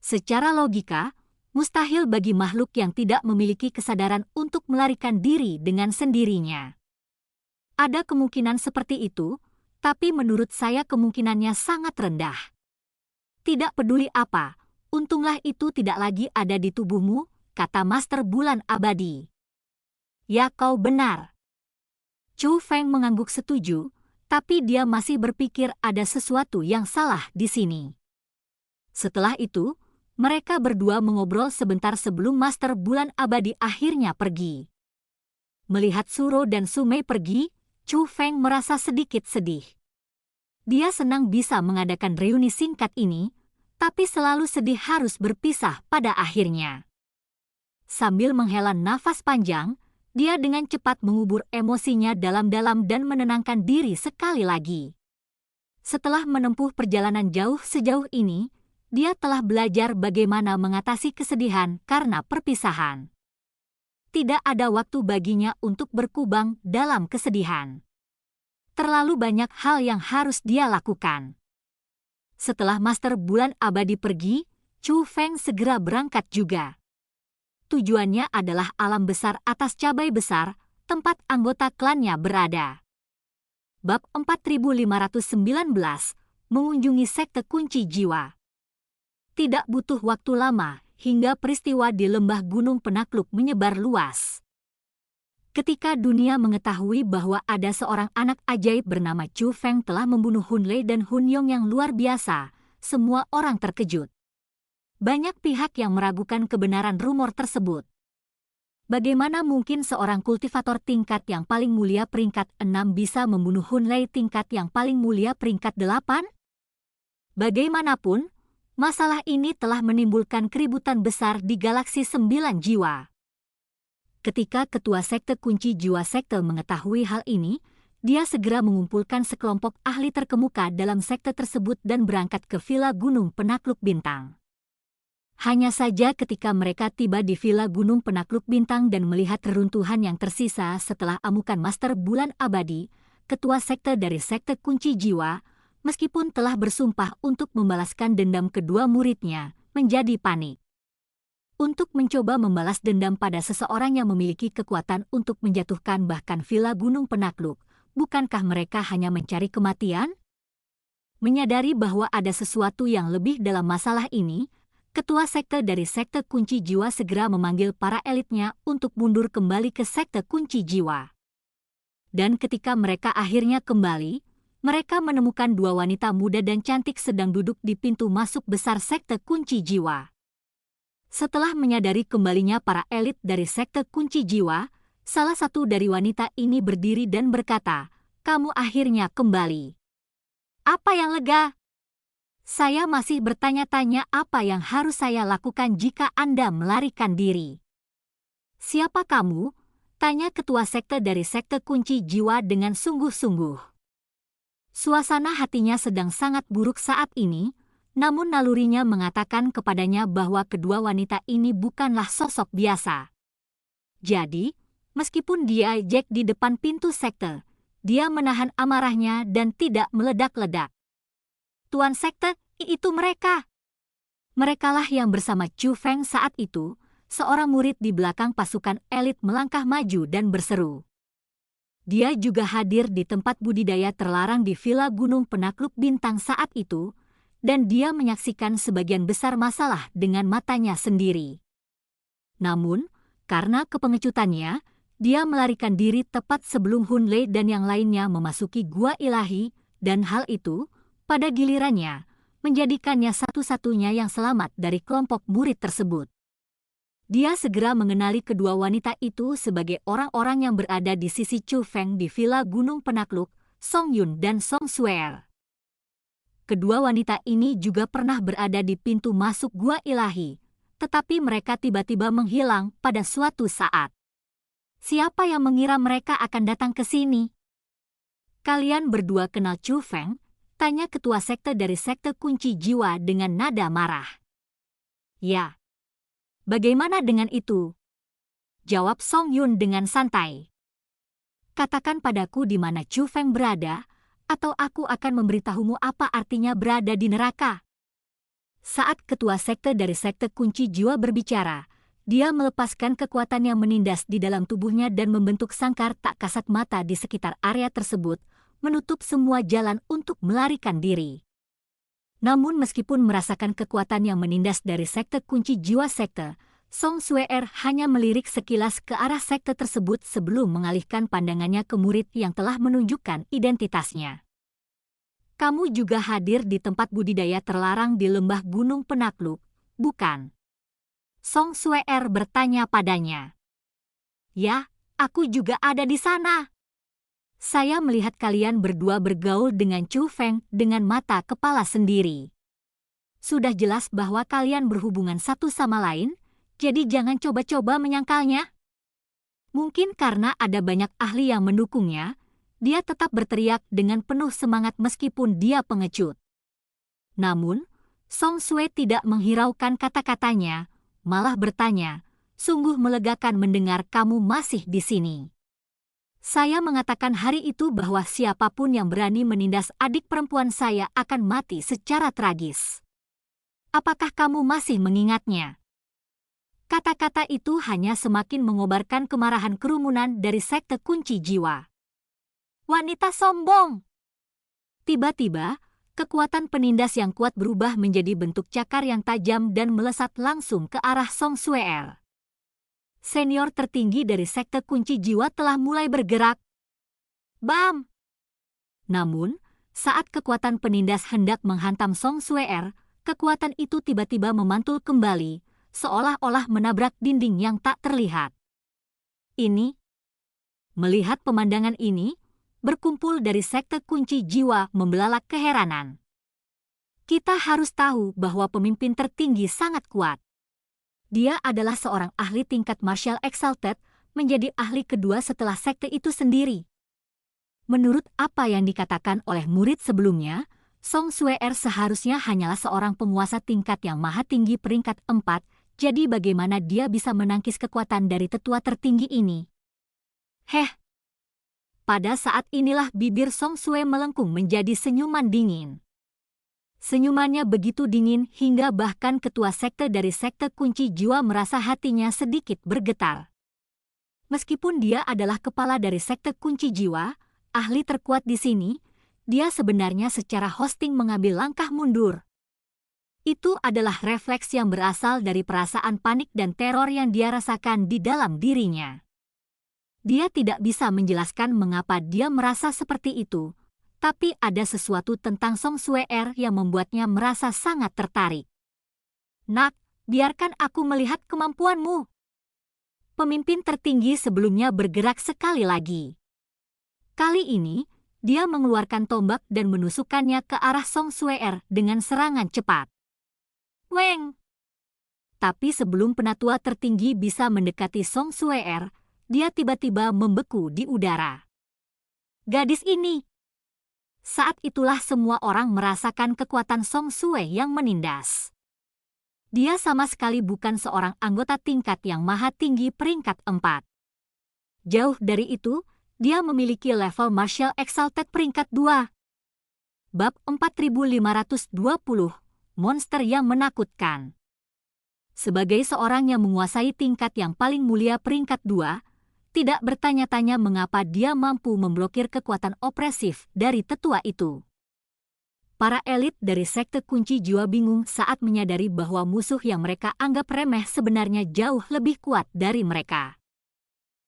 Secara logika, mustahil bagi makhluk yang tidak memiliki kesadaran untuk melarikan diri dengan sendirinya. Ada kemungkinan seperti itu, tapi menurut saya kemungkinannya sangat rendah. Tidak peduli apa, untunglah itu tidak lagi ada di tubuhmu, kata Master Bulan Abadi. Ya, kau benar. Chu Feng mengangguk setuju, tapi dia masih berpikir ada sesuatu yang salah di sini. Setelah itu, mereka berdua mengobrol sebentar sebelum Master Bulan Abadi akhirnya pergi. Melihat Suro dan Sumei pergi, Chu Feng merasa sedikit sedih. Dia senang bisa mengadakan reuni singkat ini, tapi selalu sedih harus berpisah pada akhirnya. Sambil menghela nafas panjang, dia dengan cepat mengubur emosinya dalam-dalam dan menenangkan diri sekali lagi. Setelah menempuh perjalanan jauh sejauh ini, dia telah belajar bagaimana mengatasi kesedihan karena perpisahan. Tidak ada waktu baginya untuk berkubang dalam kesedihan. Terlalu banyak hal yang harus dia lakukan. Setelah Master Bulan Abadi pergi, Chu Feng segera berangkat juga. Tujuannya adalah alam besar atas cabai besar, tempat anggota klannya berada. Bab 4519, mengunjungi sekte kunci jiwa. Tidak butuh waktu lama, hingga peristiwa di lembah Gunung Penakluk menyebar luas. Ketika dunia mengetahui bahwa ada seorang anak ajaib bernama Chu Feng telah membunuh Hun Lei dan Hun Yong yang luar biasa, semua orang terkejut. Banyak pihak yang meragukan kebenaran rumor tersebut. Bagaimana mungkin seorang kultivator tingkat yang paling mulia peringkat 6 bisa membunuh Hun Lei tingkat yang paling mulia peringkat 8? Bagaimanapun, masalah ini telah menimbulkan keributan besar di galaksi 9 jiwa. Ketika ketua sekte kunci jiwa sekte mengetahui hal ini, dia segera mengumpulkan sekelompok ahli terkemuka dalam sekte tersebut dan berangkat ke Villa Gunung Penakluk Bintang. Hanya saja ketika mereka tiba di Villa Gunung Penakluk Bintang dan melihat reruntuhan yang tersisa setelah amukan Master Bulan Abadi, ketua sekte dari sekte kunci jiwa, meskipun telah bersumpah untuk membalaskan dendam kedua muridnya, menjadi panik. Untuk mencoba membalas dendam pada seseorang yang memiliki kekuatan untuk menjatuhkan bahkan Villa Gunung Penakluk, bukankah mereka hanya mencari kematian? Menyadari bahwa ada sesuatu yang lebih dalam masalah ini, ketua sekte dari sekte kunci jiwa segera memanggil para elitnya untuk mundur kembali ke sekte kunci jiwa. Dan ketika mereka akhirnya kembali, mereka menemukan dua wanita muda dan cantik sedang duduk di pintu masuk besar sekte kunci jiwa. Setelah menyadari kembalinya para elit dari sekte kunci jiwa, salah satu dari wanita ini berdiri dan berkata, "Kamu akhirnya kembali. Apa yang lega? Saya masih bertanya-tanya apa yang harus saya lakukan jika Anda melarikan diri." "Siapa kamu?" tanya ketua sekte dari sekte kunci jiwa dengan sungguh-sungguh. Suasana hatinya sedang sangat buruk saat ini, namun nalurinya mengatakan kepadanya bahwa kedua wanita ini bukanlah sosok biasa. Jadi, meskipun dia ejek di depan pintu sekte, dia menahan amarahnya dan tidak meledak-ledak. "Tuan sekte, itu mereka. Merekalah yang bersama Chu Feng saat itu, seorang murid di belakang pasukan elit melangkah maju dan berseru. Dia juga hadir di tempat budidaya terlarang di Villa Gunung Penakluk Bintang saat itu, dan dia menyaksikan sebagian besar masalah dengan matanya sendiri. Namun, karena kepengecutannya, dia melarikan diri tepat sebelum Hun Lei dan yang lainnya memasuki Gua Ilahi, dan hal itu, pada gilirannya, menjadikannya satu-satunya yang selamat dari kelompok murid tersebut. Dia segera mengenali kedua wanita itu sebagai orang-orang yang berada di sisi Chu Feng di Villa Gunung Penakluk, Song Yun dan Song Suer. Kedua wanita ini juga pernah berada di pintu masuk Gua Ilahi, tetapi mereka tiba-tiba menghilang pada suatu saat. Siapa yang mengira mereka akan datang ke sini? Kalian berdua kenal Chu Feng? Tanya ketua sekte dari sekte kunci jiwa dengan nada marah. Ya. Bagaimana dengan itu? Jawab Song Yun dengan santai. Katakan padaku di mana Chu Feng berada, atau aku akan memberitahumu apa artinya berada di neraka. Saat ketua sekte dari sekte kunci jiwa berbicara, dia melepaskan kekuatan yang menindas di dalam tubuhnya dan membentuk sangkar tak kasat mata di sekitar area tersebut, menutup semua jalan untuk melarikan diri. Namun meskipun merasakan kekuatan yang menindas dari sekte kunci jiwa sekte, Song Suer hanya melirik sekilas ke arah sekte tersebut sebelum mengalihkan pandangannya ke murid yang telah menunjukkan identitasnya. Kamu juga hadir di tempat budidaya terlarang di lembah Gunung Penakluk, bukan? Song Suer bertanya padanya. Ya, aku juga ada di sana. Saya melihat kalian berdua bergaul dengan Chu Feng dengan mata kepala sendiri. Sudah jelas bahwa kalian berhubungan satu sama lain, jadi jangan coba-coba menyangkalnya. Mungkin karena ada banyak ahli yang mendukungnya, dia tetap berteriak dengan penuh semangat meskipun dia pengecut. Namun, Song Sui tidak menghiraukan kata-katanya, malah bertanya, sungguh melegakan mendengar kamu masih di sini. Saya mengatakan hari itu bahwa siapapun yang berani menindas adik perempuan saya akan mati secara tragis. Apakah kamu masih mengingatnya? Kata-kata itu hanya semakin mengobarkan kemarahan kerumunan dari sekte kunci jiwa. Wanita sombong! Tiba-tiba, kekuatan penindas yang kuat berubah menjadi bentuk cakar yang tajam dan melesat langsung ke arah Song Suer. Senior tertinggi dari sekte kunci jiwa telah mulai bergerak. Bam! Namun, saat kekuatan penindas hendak menghantam Song Suer, kekuatan itu tiba-tiba memantul kembali, seolah-olah menabrak dinding yang tak terlihat. Melihat pemandangan ini, berkumpul dari sekte kunci jiwa membelalak keheranan. Kita harus tahu bahwa pemimpin tertinggi sangat kuat. Dia adalah seorang ahli tingkat Martial Exalted, menjadi ahli kedua setelah sekte itu sendiri. Menurut apa yang dikatakan oleh murid sebelumnya, Song Suer seharusnya hanyalah seorang penguasa tingkat yang maha tinggi peringkat 4, jadi bagaimana dia bisa menangkis kekuatan dari tetua tertinggi ini? Pada saat inilah bibir Song Sui melengkung menjadi senyuman dingin. Senyumannya begitu dingin hingga bahkan ketua sekte dari sekte kunci jiwa merasa hatinya sedikit bergetar. Meskipun dia adalah kepala dari sekte kunci jiwa, ahli terkuat di sini, dia sebenarnya secara hosting mengambil langkah mundur. Itu adalah refleks yang berasal dari perasaan panik dan teror yang dia rasakan di dalam dirinya. Dia tidak bisa menjelaskan mengapa dia merasa seperti itu, tapi ada sesuatu tentang Song Suer yang membuatnya merasa sangat tertarik. Nak, biarkan aku melihat kemampuanmu. Pemimpin tertinggi sebelumnya bergerak sekali lagi. Kali ini, dia mengeluarkan tombak dan menusukkannya ke arah Song Suer dengan serangan cepat. Weng! Tapi sebelum penatua tertinggi bisa mendekati Song Suer, dia tiba-tiba membeku di udara. Gadis ini! Saat itulah semua orang merasakan kekuatan Song Sui yang menindas. Dia sama sekali bukan seorang anggota tingkat yang maha tinggi peringkat 4. Jauh dari itu, dia memiliki level Martial Exalted peringkat 2. Bab 4520, monster yang menakutkan. Sebagai seorang yang menguasai tingkat yang paling mulia peringkat 2, tidak bertanya-tanya mengapa dia mampu memblokir kekuatan opresif dari tetua itu. Para elit dari sekte kunci jiwa bingung saat menyadari bahwa musuh yang mereka anggap remeh sebenarnya jauh lebih kuat dari mereka.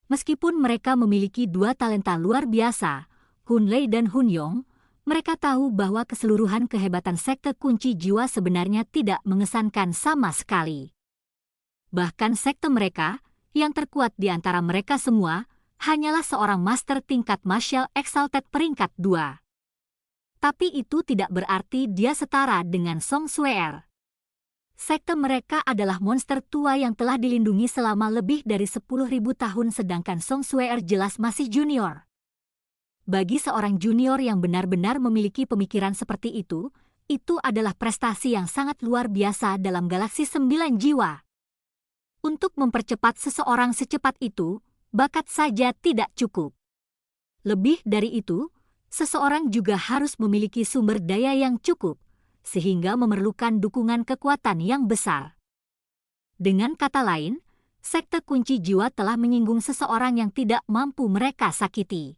Meskipun mereka memiliki dua talenta luar biasa, Hun Lei dan Hun Yong, mereka tahu bahwa keseluruhan kehebatan sekte kunci jiwa sebenarnya tidak mengesankan sama sekali. Bahkan sekte mereka, yang terkuat di antara mereka semua, hanyalah seorang master tingkat martial exalted peringkat 2. Tapi itu tidak berarti dia setara dengan Song Suer. Sekte mereka adalah monster tua yang telah dilindungi selama lebih dari 10.000 tahun sedangkan Song Suer jelas masih junior. Bagi seorang junior yang benar-benar memiliki pemikiran seperti itu adalah prestasi yang sangat luar biasa dalam galaksi 9 jiwa. Untuk mempercepat seseorang secepat itu, bakat saja tidak cukup. Lebih dari itu, seseorang juga harus memiliki sumber daya yang cukup, sehingga memerlukan dukungan kekuatan yang besar. Dengan kata lain, sekte kunci jiwa telah menyinggung seseorang yang tidak mampu mereka sakiti.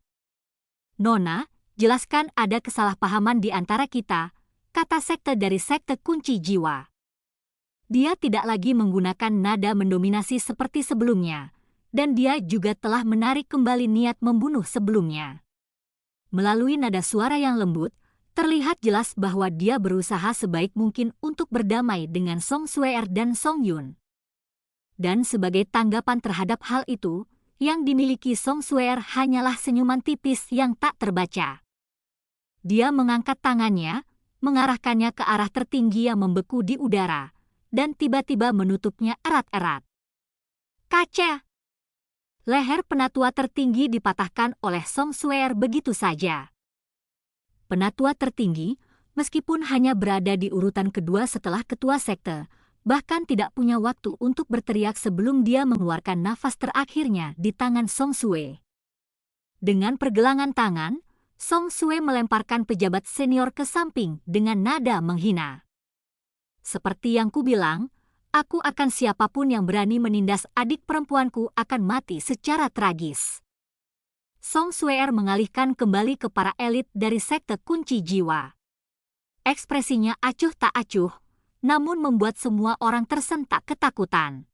Nona, jelaskan ada kesalahpahaman di antara kita, kata sekte dari sekte kunci jiwa. Dia tidak lagi menggunakan nada mendominasi seperti sebelumnya, dan dia juga telah menarik kembali niat membunuh sebelumnya. Melalui nada suara yang lembut, terlihat jelas bahwa dia berusaha sebaik mungkin untuk berdamai dengan Song Suer dan Song Yun. Dan sebagai tanggapan terhadap hal itu, yang dimiliki Song Suer hanyalah senyuman tipis yang tak terbaca. Dia mengangkat tangannya, mengarahkannya ke arah tertinggi yang membeku di udara, dan tiba-tiba menutupnya erat-erat. Kaca! Leher penatua tertinggi dipatahkan oleh Song Suer begitu saja. Penatua tertinggi, meskipun hanya berada di urutan kedua setelah ketua sekte, bahkan tidak punya waktu untuk berteriak sebelum dia mengeluarkan nafas terakhirnya di tangan Song Sue. Dengan pergelangan tangan, Song Sue melemparkan pejabat senior ke samping dengan nada menghina. Seperti yang kubilang, aku akan siapapun yang berani menindas adik perempuanku akan mati secara tragis. Song Suer mengalihkan kembali ke para elit dari sekte kunci jiwa. Ekspresinya acuh tak acuh, namun membuat semua orang tersentak ketakutan.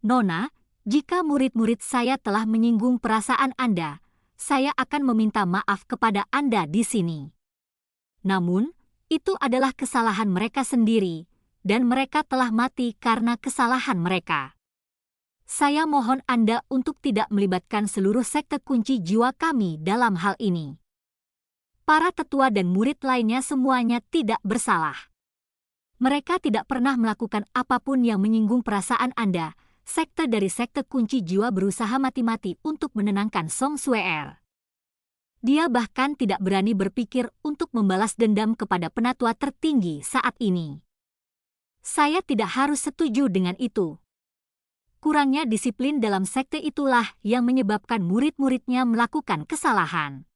Nona, jika murid-murid saya telah menyinggung perasaan Anda, saya akan meminta maaf kepada Anda di sini. Namun, itu adalah kesalahan mereka sendiri, dan mereka telah mati karena kesalahan mereka. Saya mohon Anda untuk tidak melibatkan seluruh sekte kunci jiwa kami dalam hal ini. Para tetua dan murid lainnya semuanya tidak bersalah. Mereka tidak pernah melakukan apapun yang menyinggung perasaan Anda. Sekte dari sekte kunci jiwa berusaha mati-mati untuk menenangkan Song Suer. Dia bahkan tidak berani berpikir untuk membalas dendam kepada penatua tertinggi saat ini. Saya tidak harus setuju dengan itu. Kurangnya disiplin dalam sekte itulah yang menyebabkan murid-muridnya melakukan kesalahan.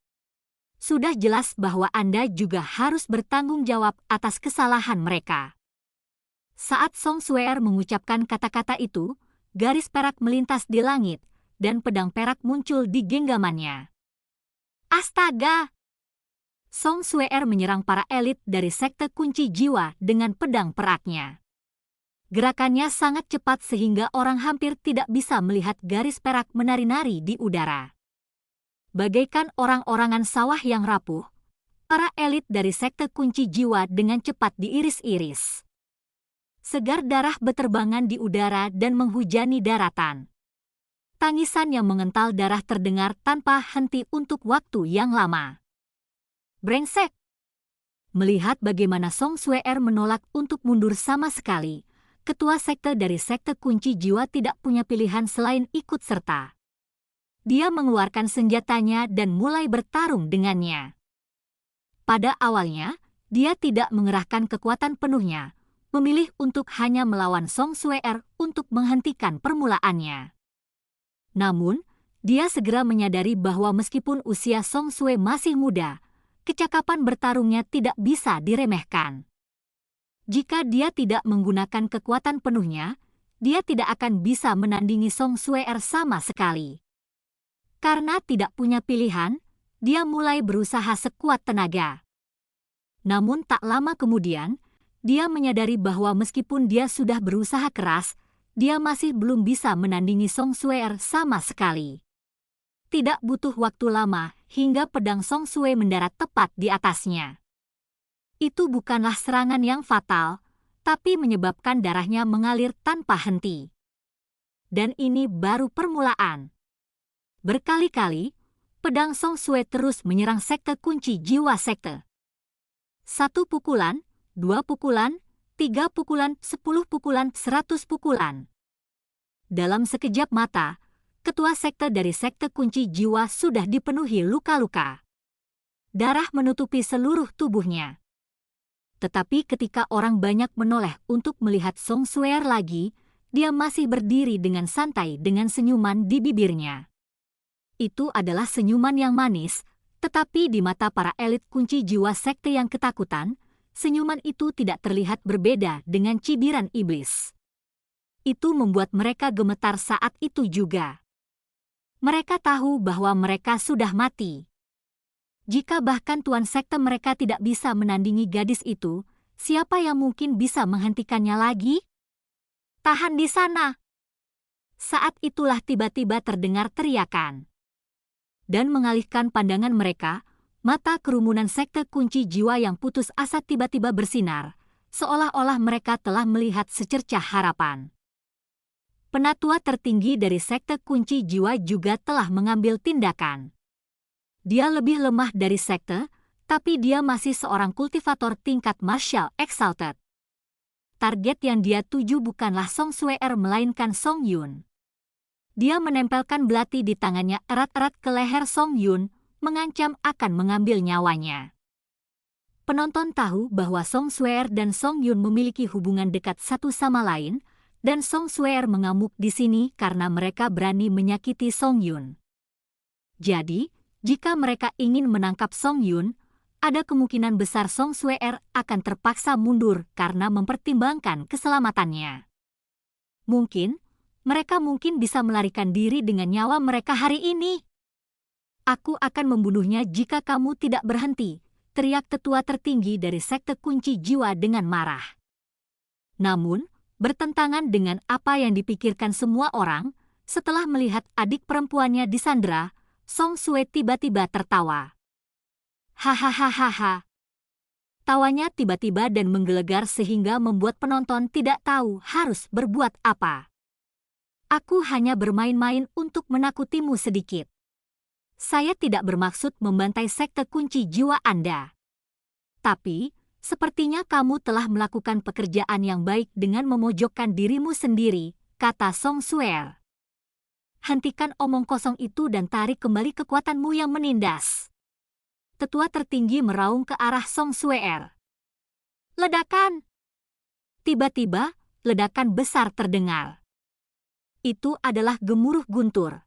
Sudah jelas bahwa Anda juga harus bertanggung jawab atas kesalahan mereka. Saat Song Suer mengucapkan kata-kata itu, garis perak melintas di langit, dan pedang perak muncul di genggamannya. Astaga! Song Suer menyerang para elit dari sekte kunci jiwa dengan pedang peraknya. Gerakannya sangat cepat sehingga orang hampir tidak bisa melihat garis perak menari-nari di udara. Bagaikan orang-orangan sawah yang rapuh, para elit dari sekte kunci jiwa dengan cepat diiris-iris. Segar darah beterbangan di udara dan menghujani daratan. Tangisan yang mengental darah terdengar tanpa henti untuk waktu yang lama. Brengsek! Melihat bagaimana Song Suer menolak untuk mundur sama sekali, ketua sekte dari sekte kunci jiwa tidak punya pilihan selain ikut serta. Dia mengeluarkan senjatanya dan mulai bertarung dengannya. Pada awalnya, dia tidak mengerahkan kekuatan penuhnya, memilih untuk hanya melawan Song Suer untuk menghentikan permulaannya. Namun, dia segera menyadari bahwa meskipun usia Song Sue masih muda, kecakapan bertarungnya tidak bisa diremehkan. Jika dia tidak menggunakan kekuatan penuhnya, dia tidak akan bisa menandingi Song Suer sama sekali. Karena tidak punya pilihan, dia mulai berusaha sekuat tenaga. Namun tak lama kemudian, dia menyadari bahwa meskipun dia sudah berusaha keras, dia masih belum bisa menandingi Song Suer sama sekali. Tidak butuh waktu lama hingga pedang Song Sue mendarat tepat di atasnya. Itu bukanlah serangan yang fatal, tapi menyebabkan darahnya mengalir tanpa henti. Dan ini baru permulaan. Berkali-kali, pedang Song Sue terus menyerang sekte kunci jiwa sekte. 1 pukulan, 2 pukulan, 3 pukulan, 10 pukulan, 100 pukulan. Dalam sekejap mata, ketua sekte dari sekte kunci jiwa sudah dipenuhi luka-luka. Darah menutupi seluruh tubuhnya. Tetapi ketika orang banyak menoleh untuk melihat Song Suer lagi, dia masih berdiri dengan santai dengan senyuman di bibirnya. Itu adalah senyuman yang manis, tetapi di mata para elit kunci jiwa sekte yang ketakutan, senyuman itu tidak terlihat berbeda dengan cibiran iblis. Itu membuat mereka gemetar saat itu juga. Mereka tahu bahwa mereka sudah mati. Jika bahkan tuan sekte mereka tidak bisa menandingi gadis itu, siapa yang mungkin bisa menghentikannya lagi? Tahan di sana! Saat itulah tiba-tiba terdengar teriakan. Dan mengalihkan pandangan mereka, mata kerumunan sekte kunci jiwa yang putus asa tiba-tiba bersinar, seolah-olah mereka telah melihat secercah harapan. Penatua tertinggi dari sekte kunci jiwa juga telah mengambil tindakan. Dia lebih lemah dari sekte, tapi dia masih seorang kultivator tingkat martial exalted. Target yang dia tuju bukanlah Song Suer melainkan Song Yun. Dia menempelkan belati di tangannya erat-erat ke leher Song Yun, mengancam akan mengambil nyawanya. Penonton tahu bahwa Song Suer dan Song Yun memiliki hubungan dekat satu sama lain, dan Song Suer mengamuk di sini karena mereka berani menyakiti Song Yun. Jadi, jika mereka ingin menangkap Song Yun, ada kemungkinan besar Song Suer akan terpaksa mundur karena mempertimbangkan keselamatannya. Mereka mungkin bisa melarikan diri dengan nyawa mereka hari ini. Aku akan membunuhnya jika kamu tidak berhenti, teriak tetua tertinggi dari sekte kunci jiwa dengan marah. Namun, bertentangan dengan apa yang dipikirkan semua orang, setelah melihat adik perempuannya disandra, Song Sue tiba-tiba tertawa. Hahaha. Tawanya tiba-tiba dan menggelegar sehingga membuat penonton tidak tahu harus berbuat apa. Aku hanya bermain-main untuk menakutimu sedikit. Saya tidak bermaksud membantai sekte kunci jiwa Anda. Tapi, sepertinya kamu telah melakukan pekerjaan yang baik dengan memojokkan dirimu sendiri, kata Song Suer. Hentikan omong kosong itu dan tarik kembali kekuatanmu yang menindas. Tetua tertinggi meraung ke arah Song Suer. Ledakan! Tiba-tiba, ledakan besar terdengar. Itu adalah gemuruh guntur.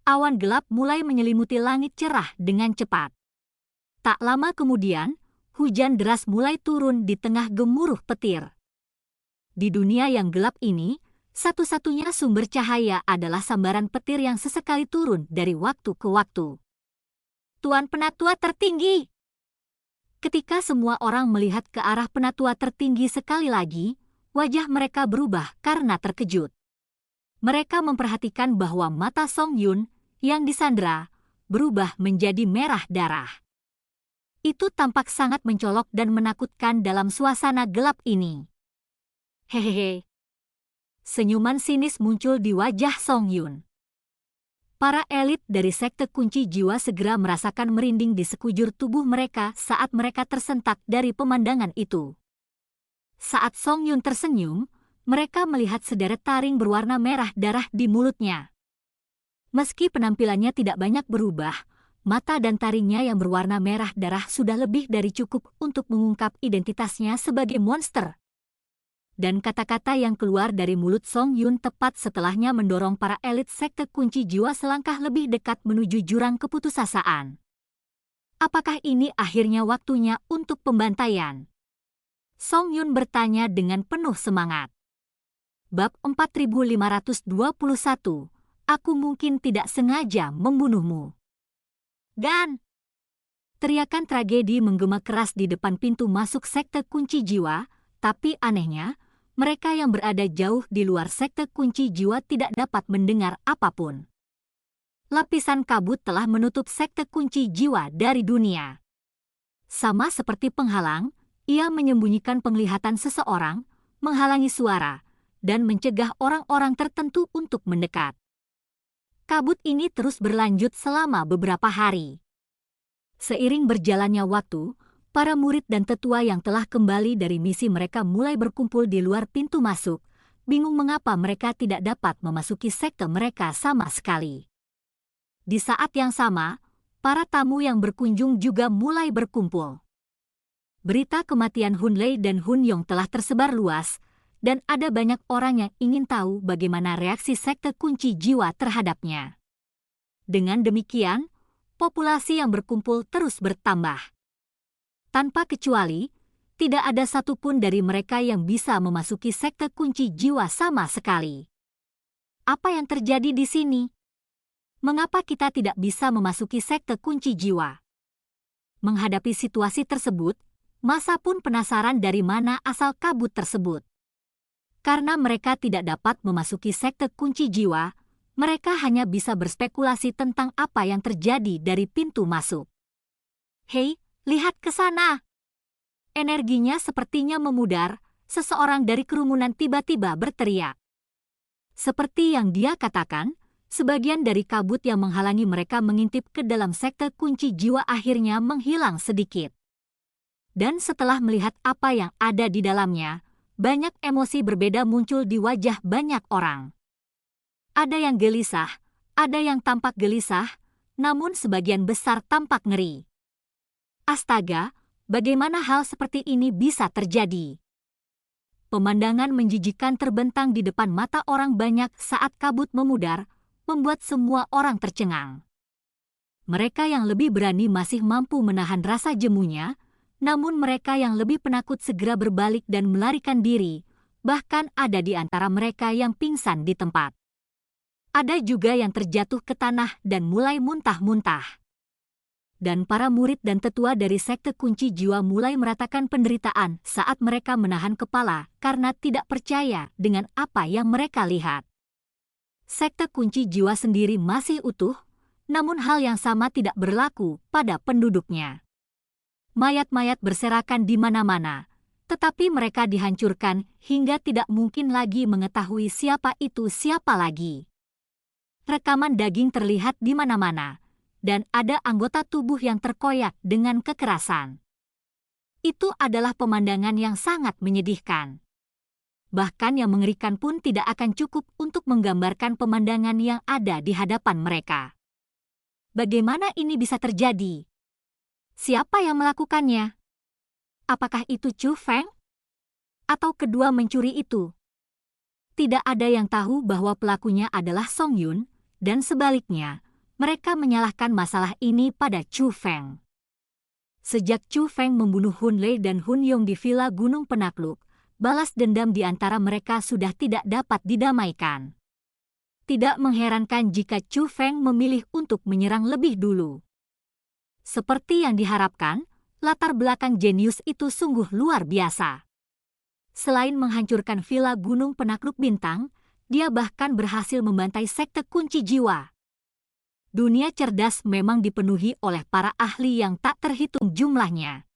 Awan gelap mulai menyelimuti langit cerah dengan cepat. Tak lama kemudian, hujan deras mulai turun di tengah gemuruh petir. Di dunia yang gelap ini, satu-satunya sumber cahaya adalah sambaran petir yang sesekali turun dari waktu ke waktu. Tuan Penatua Tertinggi! Ketika semua orang melihat ke arah Penatua Tertinggi sekali lagi, wajah mereka berubah karena terkejut. Mereka memperhatikan bahwa mata Song Yun, yang disandra, berubah menjadi merah darah. Itu tampak sangat mencolok dan menakutkan dalam suasana gelap ini. Hehehe. Senyuman sinis muncul di wajah Song Yun. Para elit dari sekte kunci jiwa segera merasakan merinding di sekujur tubuh mereka saat mereka tersentak dari pemandangan itu. Saat Song Yun tersenyum, mereka melihat sederet taring berwarna merah darah di mulutnya. Meski penampilannya tidak banyak berubah, mata dan taringnya yang berwarna merah darah sudah lebih dari cukup untuk mengungkap identitasnya sebagai monster. Dan kata-kata yang keluar dari mulut Song Yun tepat setelahnya mendorong para elit sekte kunci jiwa selangkah lebih dekat menuju jurang keputusasaan. Apakah ini akhirnya waktunya untuk pembantaian? Song Yun bertanya dengan penuh semangat. Bab 4521, aku mungkin tidak sengaja membunuhmu. Dan teriakan tragedi menggema keras di depan pintu masuk sekte kunci jiwa, tapi anehnya, mereka yang berada jauh di luar sekte kunci jiwa tidak dapat mendengar apapun. Lapisan kabut telah menutup sekte kunci jiwa dari dunia. Sama seperti penghalang, ia menyembunyikan penglihatan seseorang, menghalangi suara, dan mencegah orang-orang tertentu untuk mendekat. Kabut ini terus berlanjut selama beberapa hari. Seiring berjalannya waktu, para murid dan tetua yang telah kembali dari misi mereka mulai berkumpul di luar pintu masuk, bingung mengapa mereka tidak dapat memasuki sekte mereka sama sekali. Di saat yang sama, para tamu yang berkunjung juga mulai berkumpul. Berita kematian Hun Lei dan Hun Yong telah tersebar luas, dan ada banyak orang yang ingin tahu bagaimana reaksi sekte kunci jiwa terhadapnya. Dengan demikian, populasi yang berkumpul terus bertambah. Tanpa kecuali, tidak ada satupun dari mereka yang bisa memasuki sekte kunci jiwa sama sekali. Apa yang terjadi di sini? Mengapa kita tidak bisa memasuki sekte kunci jiwa? Menghadapi situasi tersebut, masa pun penasaran dari mana asal kabut tersebut. Karena mereka tidak dapat memasuki sekte kunci jiwa, mereka hanya bisa berspekulasi tentang apa yang terjadi dari pintu masuk. Hei, lihat ke sana! Energinya sepertinya memudar, seseorang dari kerumunan tiba-tiba berteriak. Seperti yang dia katakan, sebagian dari kabut yang menghalangi mereka mengintip ke dalam sekte kunci jiwa akhirnya menghilang sedikit. Dan setelah melihat apa yang ada di dalamnya, banyak emosi berbeda muncul di wajah banyak orang. Ada yang gelisah, ada yang tampak gelisah, namun sebagian besar tampak ngeri. Astaga, bagaimana hal seperti ini bisa terjadi? Pemandangan menjijikan terbentang di depan mata orang banyak saat kabut memudar, membuat semua orang tercengang. Mereka yang lebih berani masih mampu menahan rasa jemunya, namun mereka yang lebih penakut segera berbalik dan melarikan diri, bahkan ada di antara mereka yang pingsan di tempat. Ada juga yang terjatuh ke tanah dan mulai muntah-muntah. Dan para murid dan tetua dari sekte kunci jiwa mulai meratakan penderitaan saat mereka menahan kepala karena tidak percaya dengan apa yang mereka lihat. Sekte kunci jiwa sendiri masih utuh, namun hal yang sama tidak berlaku pada penduduknya. Mayat-mayat berserakan di mana-mana, tetapi mereka dihancurkan hingga tidak mungkin lagi mengetahui siapa itu siapa lagi. Rekaman daging terlihat di mana-mana, dan ada anggota tubuh yang terkoyak dengan kekerasan. Itu adalah pemandangan yang sangat menyedihkan. Bahkan yang mengerikan pun tidak akan cukup untuk menggambarkan pemandangan yang ada di hadapan mereka. Bagaimana ini bisa terjadi? Siapa yang melakukannya? Apakah itu Chu Feng? Atau kedua mencuri itu? Tidak ada yang tahu bahwa pelakunya adalah Song Yun, dan sebaliknya, mereka menyalahkan masalah ini pada Chu Feng. Sejak Chu Feng membunuh Hun Lei dan Hun Yong di Villa Gunung Penakluk, balas dendam di antara mereka sudah tidak dapat didamaikan. Tidak mengherankan jika Chu Feng memilih untuk menyerang lebih dulu. Seperti yang diharapkan, latar belakang jenius itu sungguh luar biasa. Selain menghancurkan Villa Gunung Penakluk Bintang, dia bahkan berhasil membantai sekte kunci jiwa. Dunia cerdas memang dipenuhi oleh para ahli yang tak terhitung jumlahnya.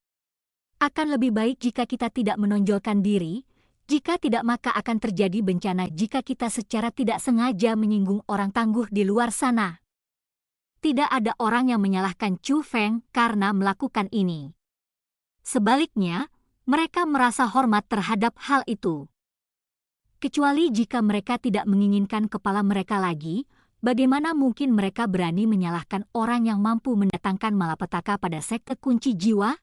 Akan lebih baik jika kita tidak menonjolkan diri, jika tidak maka akan terjadi bencana jika kita secara tidak sengaja menyinggung orang tangguh di luar sana. Tidak ada orang yang menyalahkan Chu Feng karena melakukan ini. Sebaliknya, mereka merasa hormat terhadap hal itu. Kecuali jika mereka tidak menginginkan kepala mereka lagi, bagaimana mungkin mereka berani menyalahkan orang yang mampu mendatangkan malapetaka pada sekte kunci jiwa?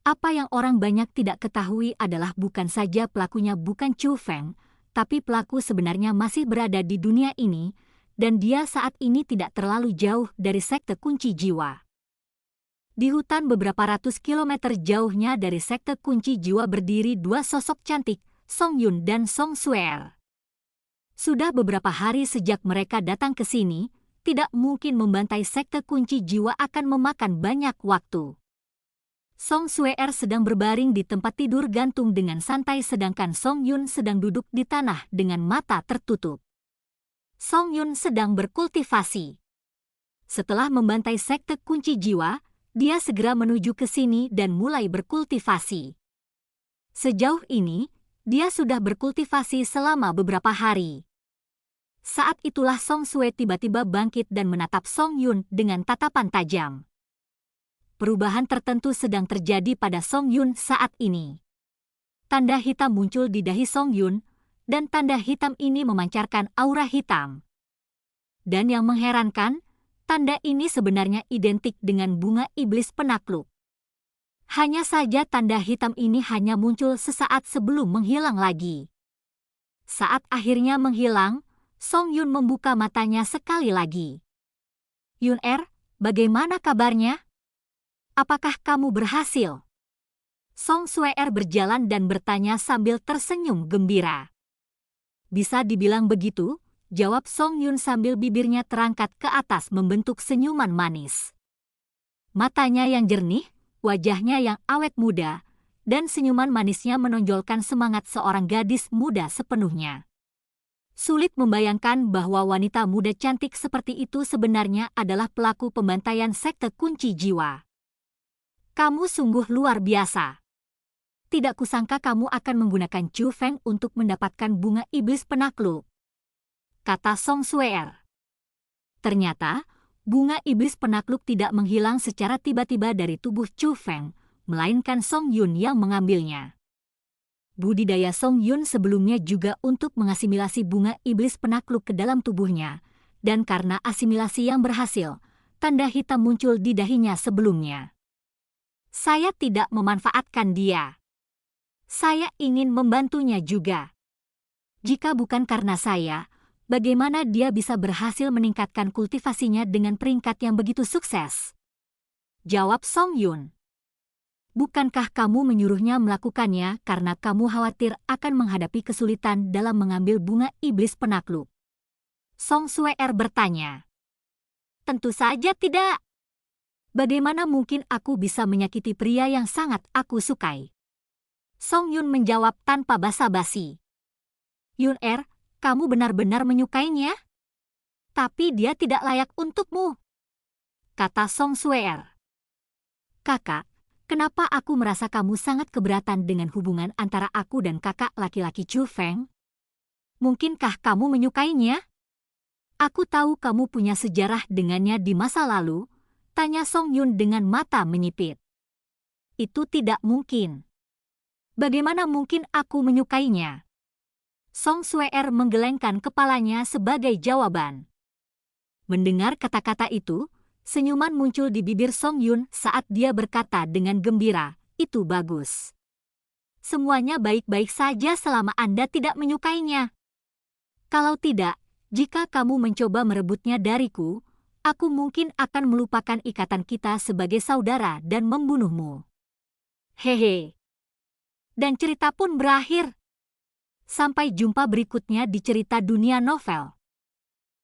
Apa yang orang banyak tidak ketahui adalah bukan saja pelakunya bukan Chu Feng, tapi pelaku sebenarnya masih berada di dunia ini, dan dia saat ini tidak terlalu jauh dari sekte kunci jiwa. Di hutan beberapa ratus kilometer jauhnya dari sekte kunci jiwa berdiri dua sosok cantik, Song Yun dan Song Suer. Sudah beberapa hari sejak mereka datang ke sini, tidak mungkin membantai sekte kunci jiwa akan memakan banyak waktu. Song Suer sedang berbaring di tempat tidur gantung dengan santai sedangkan Song Yun sedang duduk di tanah dengan mata tertutup. Song Yun sedang berkultivasi. Setelah membantai sekte kunci jiwa, dia segera menuju ke sini dan mulai berkultivasi. Sejauh ini, dia sudah berkultivasi selama beberapa hari. Saat itulah Song Sue tiba-tiba bangkit dan menatap Song Yun dengan tatapan tajam. Perubahan tertentu sedang terjadi pada Song Yun saat ini. Tanda hitam muncul di dahi Song Yun, dan tanda hitam ini memancarkan aura hitam. Dan yang mengherankan, tanda ini sebenarnya identik dengan bunga iblis penakluk. Hanya saja tanda hitam ini hanya muncul sesaat sebelum menghilang lagi. Saat akhirnya menghilang, Song Yun membuka matanya sekali lagi. Yun bagaimana kabarnya? Apakah kamu berhasil? Song Suer berjalan dan bertanya sambil tersenyum gembira. Bisa dibilang begitu, jawab Song Yun sambil bibirnya terangkat ke atas membentuk senyuman manis. Matanya yang jernih, wajahnya yang awet muda, dan senyuman manisnya menonjolkan semangat seorang gadis muda sepenuhnya. Sulit membayangkan bahwa wanita muda cantik seperti itu sebenarnya adalah pelaku pembantaian sekte kunci jiwa. Kamu sungguh luar biasa. Tidak kusangka kamu akan menggunakan Chu Feng untuk mendapatkan bunga iblis penakluk, kata Song Suer. Ternyata, bunga iblis penakluk tidak menghilang secara tiba-tiba dari tubuh Chu Feng, melainkan Song Yun yang mengambilnya. Budidaya Song Yun sebelumnya juga untuk mengasimilasi bunga iblis penakluk ke dalam tubuhnya, dan karena asimilasi yang berhasil, tanda hitam muncul di dahinya sebelumnya. Saya tidak memanfaatkan dia. Saya ingin membantunya juga. Jika bukan karena saya, bagaimana dia bisa berhasil meningkatkan kultivasinya dengan peringkat yang begitu sukses? Jawab Song Yun. Bukankah kamu menyuruhnya melakukannya karena kamu khawatir akan menghadapi kesulitan dalam mengambil bunga iblis penakluk? Song Suer bertanya. Tentu saja tidak. Bagaimana mungkin aku bisa menyakiti pria yang sangat aku sukai? Song Yun menjawab tanpa basa-basi. Yun kamu benar-benar menyukainya? Tapi dia tidak layak untukmu, kata Song Suer. Kakak, kenapa aku merasa kamu sangat keberatan dengan hubungan antara aku dan kakak laki-laki Chu Feng? Mungkinkah kamu menyukainya? Aku tahu kamu punya sejarah dengannya di masa lalu, tanya Song Yun dengan mata menyipit. Itu tidak mungkin. Bagaimana mungkin aku menyukainya? Song Suer menggelengkan kepalanya sebagai jawaban. Mendengar kata-kata itu, senyuman muncul di bibir Song Yun saat dia berkata dengan gembira, itu bagus. Semuanya baik-baik saja selama Anda tidak menyukainya. Kalau tidak, jika kamu mencoba merebutnya dariku, aku mungkin akan melupakan ikatan kita sebagai saudara dan membunuhmu. Hehe. Dan cerita pun berakhir. Sampai jumpa berikutnya di cerita dunia novel.